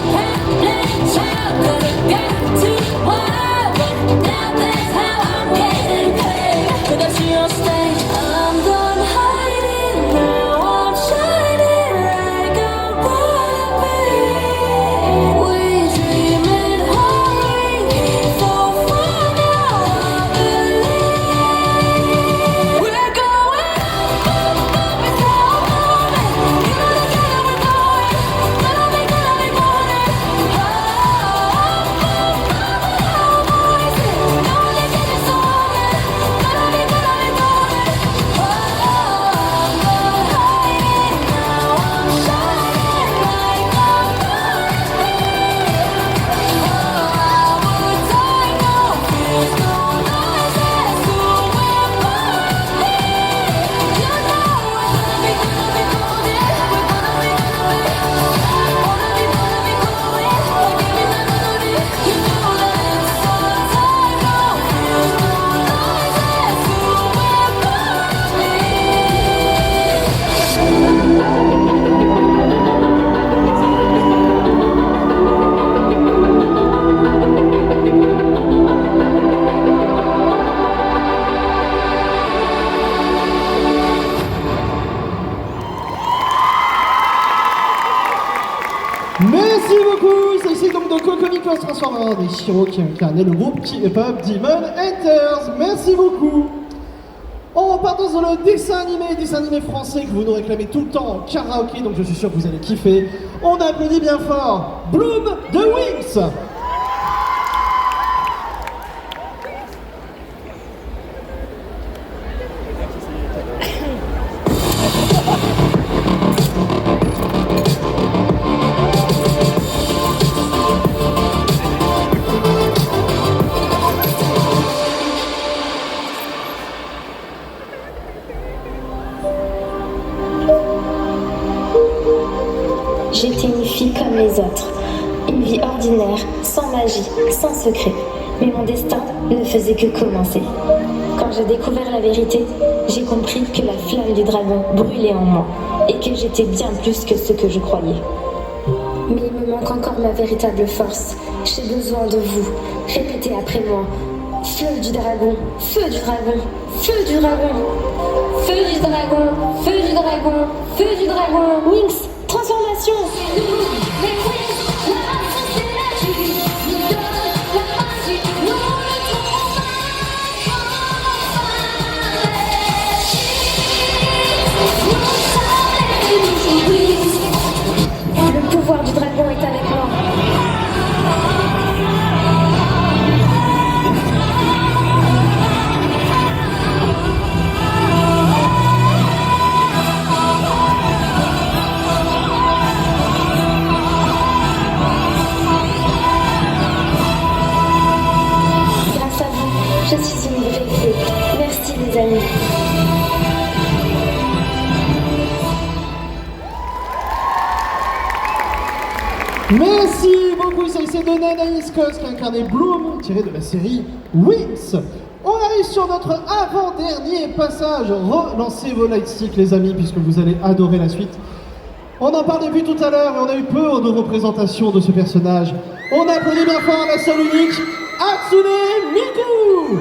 pet child, could've got too wild, but now that's how I'm getting paid. Could I see on stage? I'm done hiding now, I'm shining like I wanna be. We dreaming hurry, so far now I believe. We're going up, it's how I'm moving. You know the kind we're going, gonna be morning. Merci beaucoup. C'est ici donc de Coco se transforme en Shiro qui incarnait le groupe K-pop Demon Hunters. Merci beaucoup. On repart dans le dessin animé français que vous nous réclamez tout le temps en karaoké, donc je suis sûr que vous allez kiffer. On applaudit bien fort Bloom de Wings. J'étais une fille comme les autres. Une vie ordinaire, sans magie, sans secret. Mais mon destin ne faisait que commencer. Quand j'ai découvert la vérité, j'ai compris que la flamme du dragon brûlait en moi et que j'étais bien plus que ce que je croyais. Mais il me manque encore ma véritable force. J'ai besoin de vous. Répétez après moi. Feu du dragon, feu du dragon, feu du dragon. Feu du dragon, feu du dragon, feu du dragon. Wings, transformation. Le pouvoir du dragon est avec moi. Grâce à vous, je suis une vraie fée. Merci les amis. Merci beaucoup, c'est de Anaïs Cos qui a incarné Bloom, tiré de la série Wings. On arrive sur notre avant-dernier passage. Relancez vos lightsticks les amis, puisque vous allez adorer la suite. On en parle depuis tout à l'heure et on a eu peu de représentation de ce personnage. On applaudit bien fort la seule unique Hatsune Miku.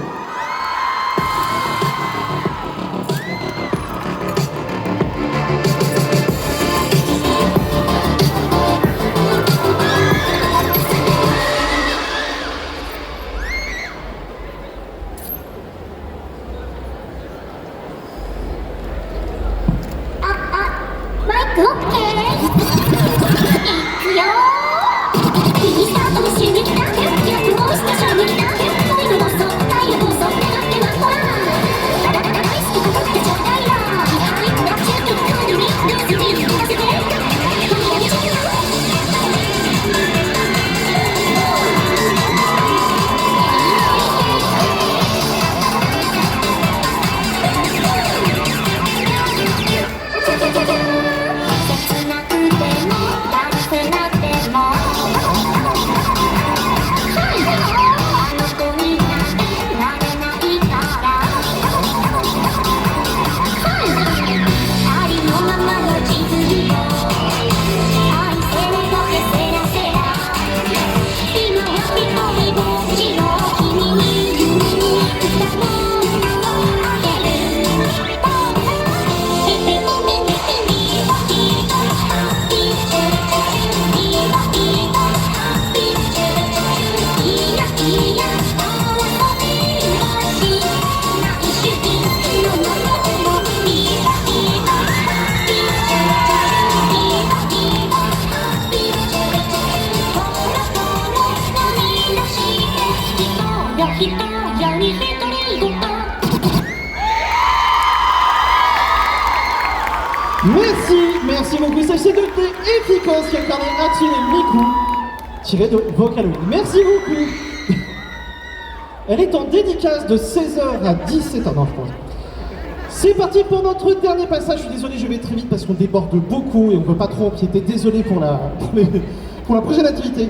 Merci beaucoup, sachez que c'est efficace qui incarne Hatsune Miku, tiré de Vocaloid. Merci beaucoup. Elle est en dédicace de 16h à 17h, non, je pense. C'est parti pour notre dernier passage. Je suis désolé, je vais très vite parce qu'on déborde beaucoup et on ne veut pas trop empiéter. Désolé pour la prochaine activité.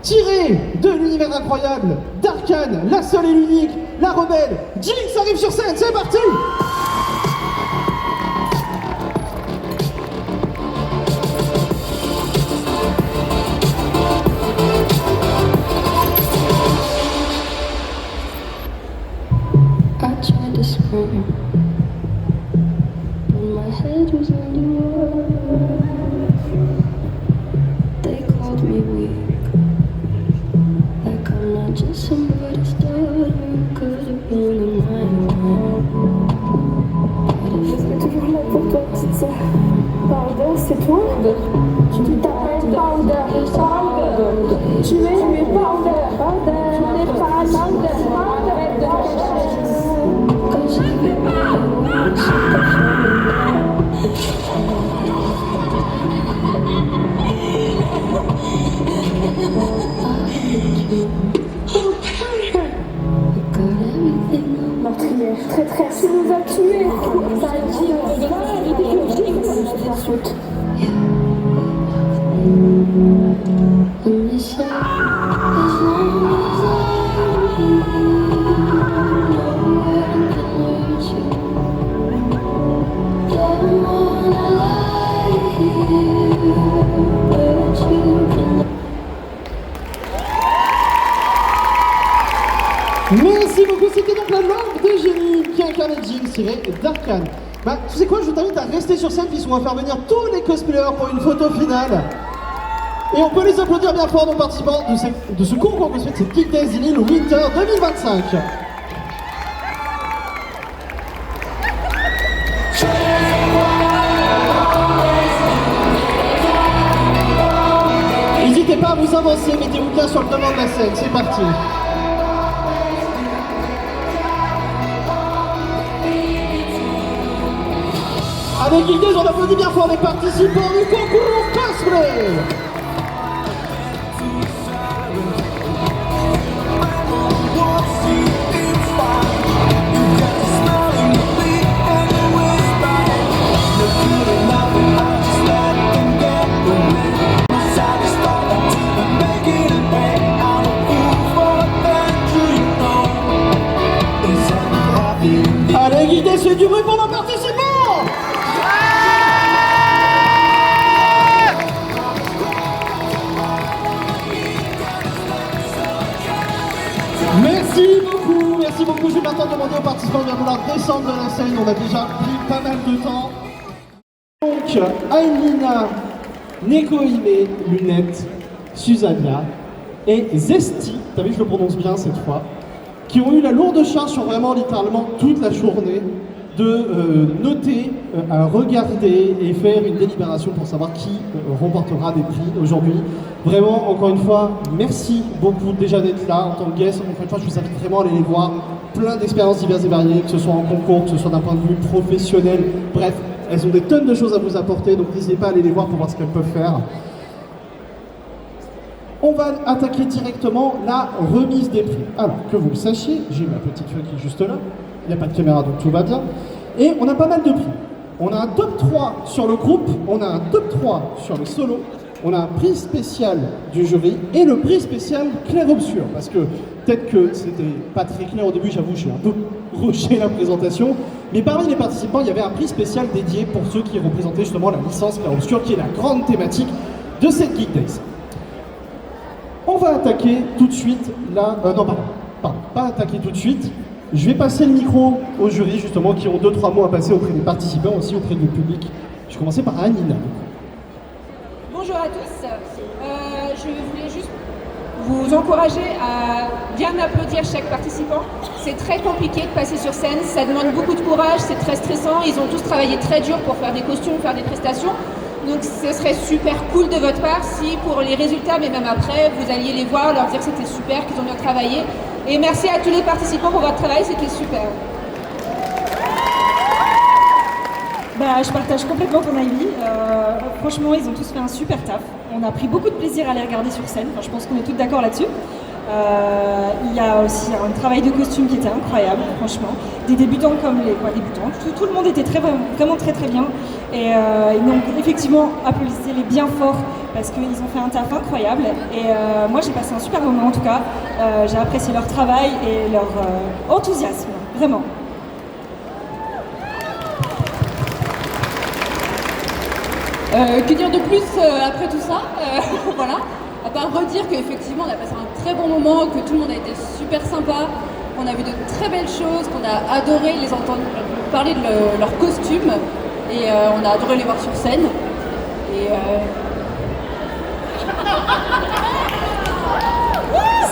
Tiré de l'univers incroyable d'Arcane, la seule et l'unique, la rebelle, Jinx arrive sur scène, c'est parti! I tried to scream, but my head was underwater. They called me weak, like I'm not just somebody's daughter. Could have been a nightmare. Je serai toujours là pour toi, petite sœur. Powder, c'est toi? Tu t'appelles Powder. Powder. Tu es Powder. Powder. Tu n'es pas Powder. Arrête de cacher. Meurtrière, traîtresse, il nous a tués. Ça a dit, Merci beaucoup, c'était donc la langue de génie qui incarne Jinx tiré d'Arcane. Bah, tu sais quoi, je t'invite à rester sur scène puisqu'on va faire venir tous les cosplayers pour une photo finale. Et on peut les applaudir bien fort, nos participants de ce concours cosplay, c'est Geek Days in Lille Winter 2025. N'hésitez pas à vous avancer, mettez-vous bien sur le devant de la scène, c'est parti. Avec Geek Days, on applaudit bien fort les participants du concours cosplay. Allez, Geek Days, c'est du bruit pour nos participants. participants vont vouloir descendre de la scène, on a déjà pris pas mal de temps. Donc, Aïlina, Nekohime, Lunette, Susanna et Zesti, t'as vu que je le prononce bien cette fois, qui ont eu la lourde charge sur vraiment littéralement toute la journée de noter, regarder et faire une délibération pour savoir qui remportera des prix aujourd'hui. Vraiment, encore une fois, merci beaucoup déjà d'être là en tant que guest. Encore une fois, je vous invite vraiment à aller les voir. Plein d'expériences diverses et variées, que ce soit en concours, que ce soit d'un point de vue professionnel. Bref, elles ont des tonnes de choses à vous apporter, donc n'hésitez pas à aller les voir pour voir ce qu'elles peuvent faire. On va attaquer directement la remise des prix. Alors, que vous le sachiez, j'ai ma petite feuille qui est juste là. Il n'y a pas de caméra, donc tout va bien. Et on a pas mal de prix. On a un top 3 sur le groupe, on a un top 3 sur les solos, on a un prix spécial du jury et le prix spécial clair-obscur. Parce que peut-être que c'était pas très clair au début, j'avoue, j'ai un peu rushé la présentation. Mais parmi les participants, il y avait un prix spécial dédié pour ceux qui représentaient justement la licence clair-obscur, qui est la grande thématique de cette Geek Days. On va attaquer tout de suite la... non, pardon, pas attaquer tout de suite. Je vais passer le micro aux jurys, justement, qui ont 2-3 mots à passer auprès des participants, aussi auprès du public. Je vais commencer par Anina. Bonjour à tous. Je voulais juste vous encourager à bien applaudir chaque participant. C'est très compliqué de passer sur scène, ça demande beaucoup de courage, c'est très stressant. Ils ont tous travaillé très dur pour faire des costumes, faire des prestations. Donc ce serait super cool de votre part si pour les résultats, mais même après, vous alliez les voir, leur dire que c'était super, qu'ils ont bien travaillé. Et merci à tous les participants pour votre travail, c'était super. Je partage complètement ton avis. Franchement, ils ont tous fait un super taf. On a pris beaucoup de plaisir à les regarder sur scène. Enfin, je pense qu'on est tous d'accord là-dessus. Il y a aussi un travail de costume qui était incroyable, franchement. Des débutants comme les débutants. Tout le monde était vraiment très très bien. Et donc effectivement, applaudissez-les bien fort parce qu'ils ont fait un taf incroyable. Et moi, j'ai passé un super moment en tout cas. J'ai apprécié leur travail et leur enthousiasme, vraiment. Que dire de plus après tout ça voilà. À part redire qu'effectivement on a passé un très bon moment, que tout le monde a été super sympa, qu'on a vu de très belles choses, qu'on a adoré les entendre parler de leurs costumes et on a adoré les voir sur scène. Et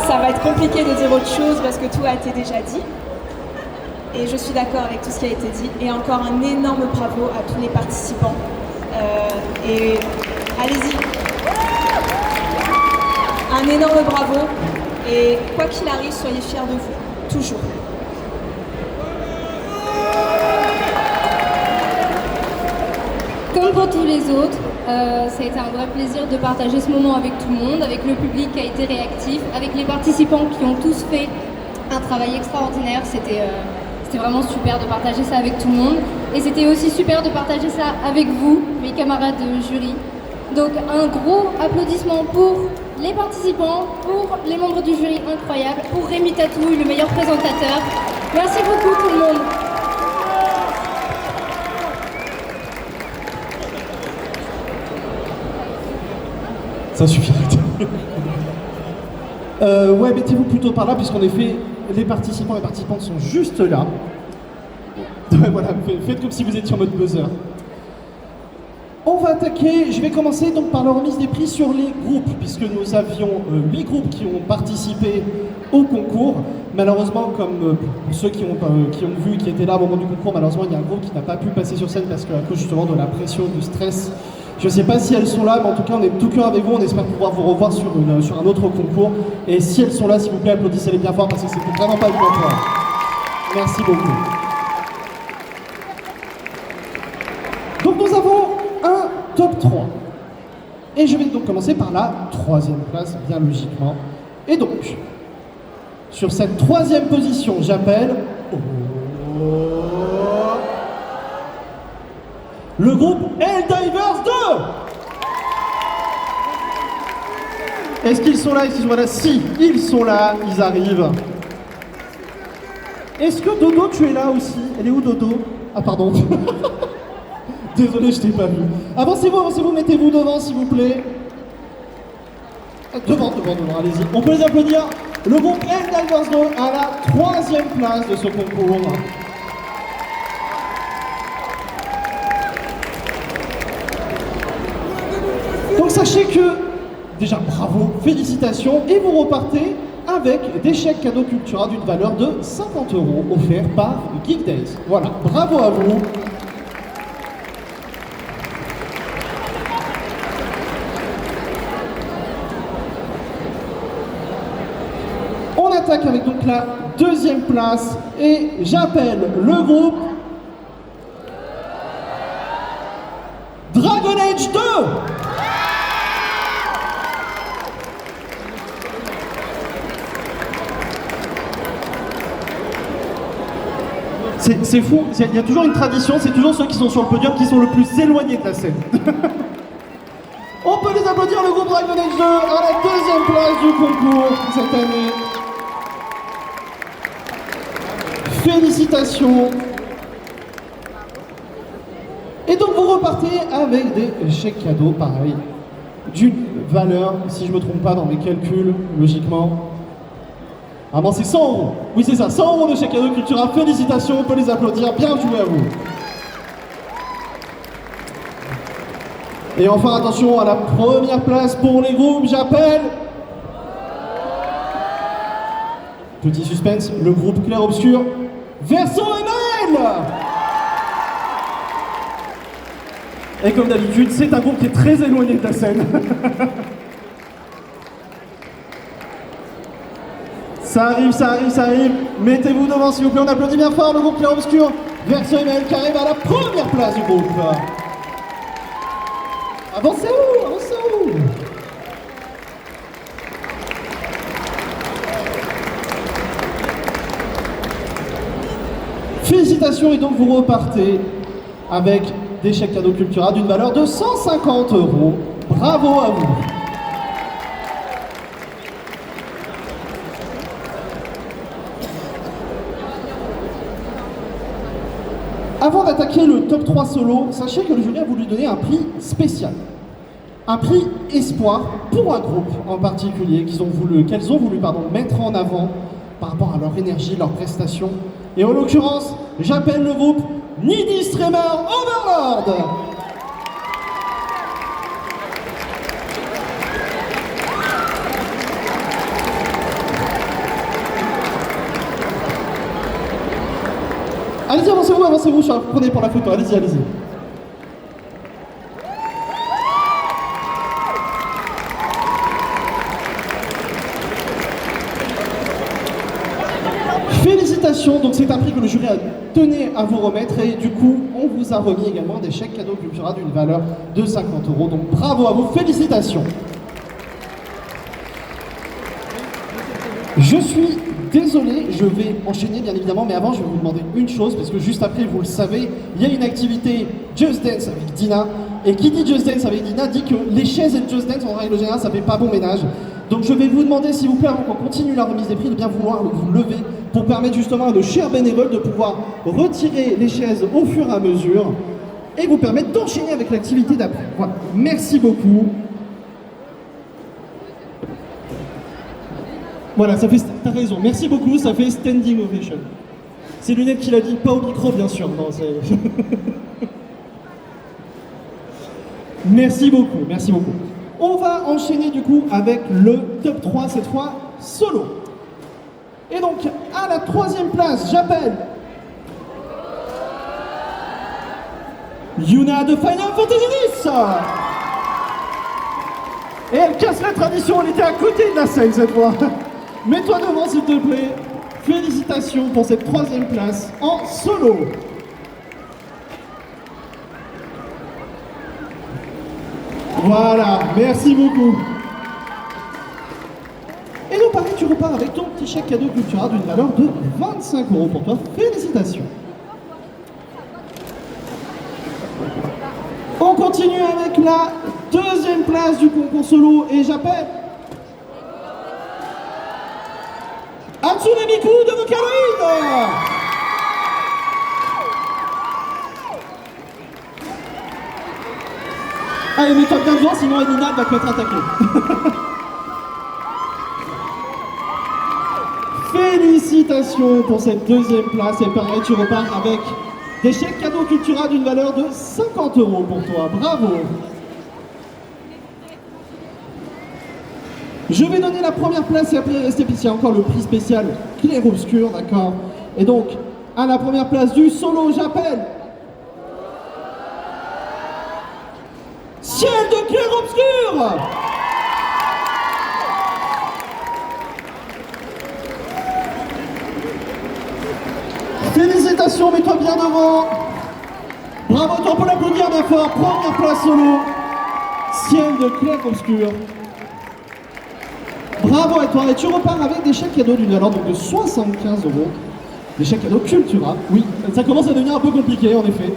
ça va être compliqué de dire autre chose parce que tout a été déjà dit. Et je suis d'accord avec tout ce qui a été dit. Et encore un énorme bravo à tous les participants. Et allez-y. Un énorme bravo. Et quoi qu'il arrive, soyez fiers de vous. Toujours. Comme pour tous les autres, ça a été un vrai plaisir de partager ce moment avec tout le monde, avec le public qui a été réactif, avec les participants qui ont tous fait un travail extraordinaire. C'était vraiment super de partager ça avec tout le monde. Et c'était aussi super de partager ça avec vous, mes camarades de jury. Donc un gros applaudissement pour les participants, pour les membres du jury incroyable, pour Rémi Tatouille, le meilleur présentateur. Merci beaucoup tout le monde. Ça suffit. Ouais, mettez-vous plutôt par là, puisqu'en effet, les participants et participantes sont juste là. Voilà, faites comme si vous étiez en mode buzzer. On va attaquer, je vais commencer donc par la remise des prix sur les groupes, puisque nous avions 8 groupes qui ont participé au concours. Malheureusement, comme pour ceux qui ont vu, qui étaient là au moment du concours, malheureusement il y a un groupe qui n'a pas pu passer sur scène parce qu'à cause justement de la pression, du stress. Je ne sais pas si elles sont là, mais en tout cas on est tout cœur avec vous, on espère pouvoir vous revoir sur un autre concours. Et si elles sont là, s'il vous plaît, applaudissez-les bien fort parce que c'était vraiment pas évident. Merci beaucoup. Donc nous avons un top 3. Et je vais donc commencer par la 3e place, bien logiquement. Et donc, sur cette 3e position, j'appelle le groupe Helldivers 2. Est-ce qu'ils sont là? Est-ce qu'ils sont là? Si, ils sont là, ils arrivent. Est-ce que Dodo, tu es là aussi? Elle est où Dodo? Ah pardon. Désolé, je t'ai pas vu. Avancez-vous, mettez-vous devant s'il vous plaît. Devant, allez-y. On peut les applaudir. Le groupe Helldivers 2 à la 3e place de ce concours. Donc sachez que, déjà bravo, félicitations, et vous repartez avec des chèques cadeaux Cultura d'une valeur de 50 € offerts par Geek Days. Voilà, bravo à vous. On attaque avec donc la deuxième place et j'appelle le groupe Dragon Age 2. C'est fou, il y a toujours une tradition, c'est toujours ceux qui sont sur le podium qui sont le plus éloignés de la scène. On peut les applaudir, le groupe Dragon Age 2 à la deuxième place du concours cette année. Félicitations. Et donc vous repartez avec des chèques cadeaux, pareil, d'une valeur, si je ne me trompe pas dans mes calculs, logiquement. Ah bon, c'est 100 €. Oui, c'est ça, 100 € de chèques cadeaux Cultura. Félicitations, on peut les applaudir. Bien joué à vous. Et enfin, attention à la première place pour les groupes. J'appelle... Petit suspense, le groupe Clair Obscur, Verso ML. Et comme d'habitude, c'est un groupe qui est très éloigné de la scène. Ça arrive, ça arrive, ça arrive. Mettez-vous devant s'il vous plaît, on applaudit bien fort le groupe Clair Obscur, Verso ML qui arrive à la première place du groupe. Avancez-vous, avancez-vous. Félicitations, et donc vous repartez avec des chèques cadeaux Cultura d'une valeur de 150 €. Bravo à vous. Avant d'attaquer le top 3 solo, sachez que le jury a voulu donner un prix spécial. Un prix espoir pour un groupe en particulier qu'elles ont voulu mettre en avant par rapport à leur énergie, leurs prestations. Et en l'occurrence, j'appelle le groupe Needy Streamer Overlord. Allez-y, avancez-vous, avancez-vous, prenez pour la photo, allez-y, allez-y. Félicitations, donc c'est un prix que le jury a tenu à vous remettre et du coup, on vous a remis également des chèques cadeaux Cultura d'une valeur de 50 €. Donc bravo à vous, félicitations. Je suis désolé, je vais enchaîner bien évidemment, mais avant je vais vous demander une chose, parce que juste après, vous le savez, il y a une activité Just Dance avec Dina, et qui dit Just Dance avec Dina dit que les chaises et le Just Dance en règle générale ça fait pas bon ménage. Donc je vais vous demander s'il vous plaît, avant qu'on continue la remise des prix, de bien vouloir vous lever pour permettre justement à nos chers bénévoles de pouvoir retirer les chaises au fur et à mesure et vous permettre d'enchaîner avec l'activité d'après. Voilà, merci beaucoup. Voilà, ça fait, t'as raison, merci beaucoup, ça fait standing ovation. C'est Lunette qui l'a dit, pas au micro bien sûr. Non, merci beaucoup, merci beaucoup. On va enchaîner du coup avec le top 3, cette fois solo. Et donc, à la troisième place, j'appelle Yuna de Final Fantasy X. Et elle casse la tradition, elle était à côté de la scène cette fois. Mets-toi devant s'il te plaît. Félicitations pour cette troisième place en solo. Voilà, merci beaucoup. Et donc pareil, tu repars avec ton petit chèque cadeau Cultura d'une valeur de 25 € pour toi. Félicitations. On continue avec la deuxième place du concours solo et j'appelle Hatsune Miku de Vocaloid. Allez, mets-toi bien devant, sinon Elina va peut-être attaquer. Félicitations pour cette deuxième place. Et pareil, tu repars avec des chèques cadeaux Cultura d'une valeur de 50 € pour toi. Bravo. Je vais donner la première place et après rester puis il y a encore le prix spécial clair-obscur, d'accord? Et donc, à la première place du solo, j'appelle Ciel de clair-obscur. Félicitations, mets-toi bien devant. Bravo, toi, on peut l'applaudir bien fort. Première place solo, Ciel de clair-obscur. Bravo à toi, et tu repars avec des chèques cadeaux d'une valeur donc de 75 €. Des chèques cadeaux Cultura. Oui, ça commence à devenir un peu compliqué en effet.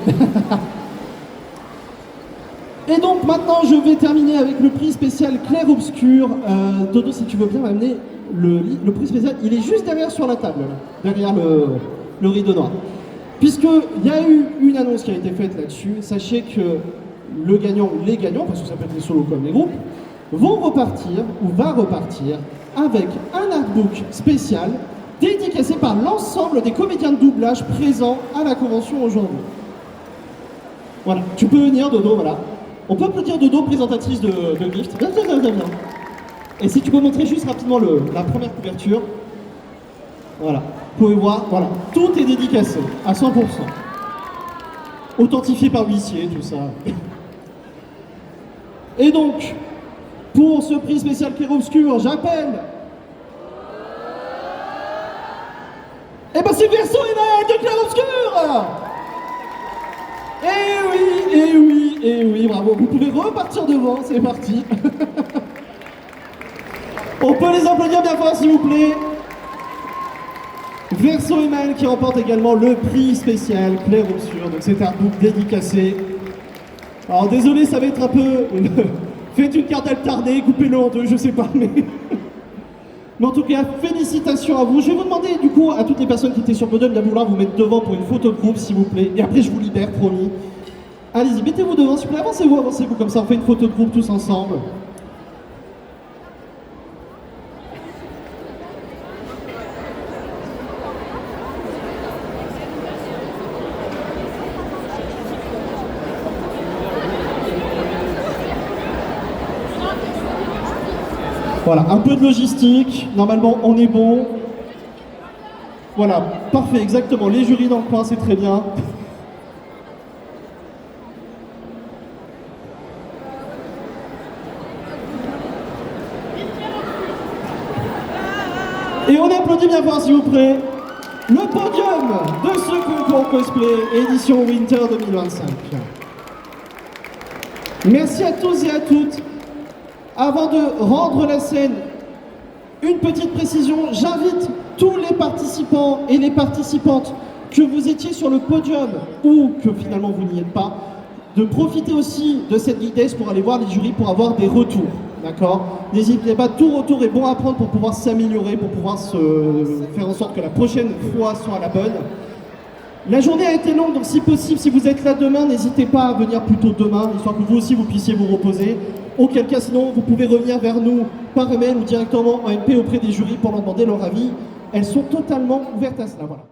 Et donc maintenant je vais terminer avec le prix spécial clair-obscur. Dodo, si tu veux bien m'amener le prix spécial, il est juste derrière sur la table, là, derrière le rideau noir. Puisqu'il y a eu une annonce qui a été faite là-dessus, sachez que le gagnant ou les gagnants, parce que ça peut être les solos comme les groupes, vont repartir ou va repartir avec un artbook spécial dédicacé par l'ensemble des comédiens de doublage présents à la convention aujourd'hui. Voilà, tu peux venir Dodo, voilà. On peut applaudir Dodo, présentatrice de Gift. Bien. Et si tu peux montrer juste rapidement la première couverture. Voilà, vous pouvez voir, voilà, tout est dédicacé à 100%. Authentifié par l'huissier, tout ça. Et donc, pour ce prix spécial clair-obscur, j'appelle... Eh ben c'est Verso et Naël de clair-obscur. Eh oui, bravo. Vous pouvez repartir devant, c'est parti. On peut les applaudir bien fort s'il vous plaît. Verso et Naël qui remporte également le prix spécial clair-obscur. Donc c'est un book dédicacé. Alors désolé, ça va être un peu... Faites une carte alternée, coupez-le en deux, je sais pas, mais... Mais en tout cas, félicitations à vous. Je vais vous demander, du coup, à toutes les personnes qui étaient sur le podium, de vouloir vous mettre devant pour une photo de groupe, s'il vous plaît. Et après, je vous libère, promis. Allez-y, mettez-vous devant, s'il vous plaît. Avancez-vous, comme ça, on fait une photo de groupe tous ensemble. Voilà, un peu de logistique, normalement on est bon. Voilà, parfait, exactement, les jurys dans le coin, c'est très bien. Et on applaudit bien fort s'il vous plaît le podium de ce concours cosplay édition Winter 2025. Merci à tous et à toutes. Avant de rendre la scène, une petite précision, j'invite tous les participants et les participantes, que vous étiez sur le podium ou que finalement vous n'y êtes pas, de profiter aussi de cette vitesse pour aller voir les jurys pour avoir des retours, d'accord? N'hésitez pas, tout retour est bon à prendre pour pouvoir s'améliorer, pour pouvoir faire en sorte que la prochaine fois soit la bonne. La journée a été longue, donc si possible, si vous êtes là demain, n'hésitez pas à venir plutôt demain, histoire que vous aussi vous puissiez vous reposer. Auquel cas, sinon, vous pouvez revenir vers nous par email ou directement en MP auprès des jurys pour leur demander leur avis. Elles sont totalement ouvertes à cela. Voilà.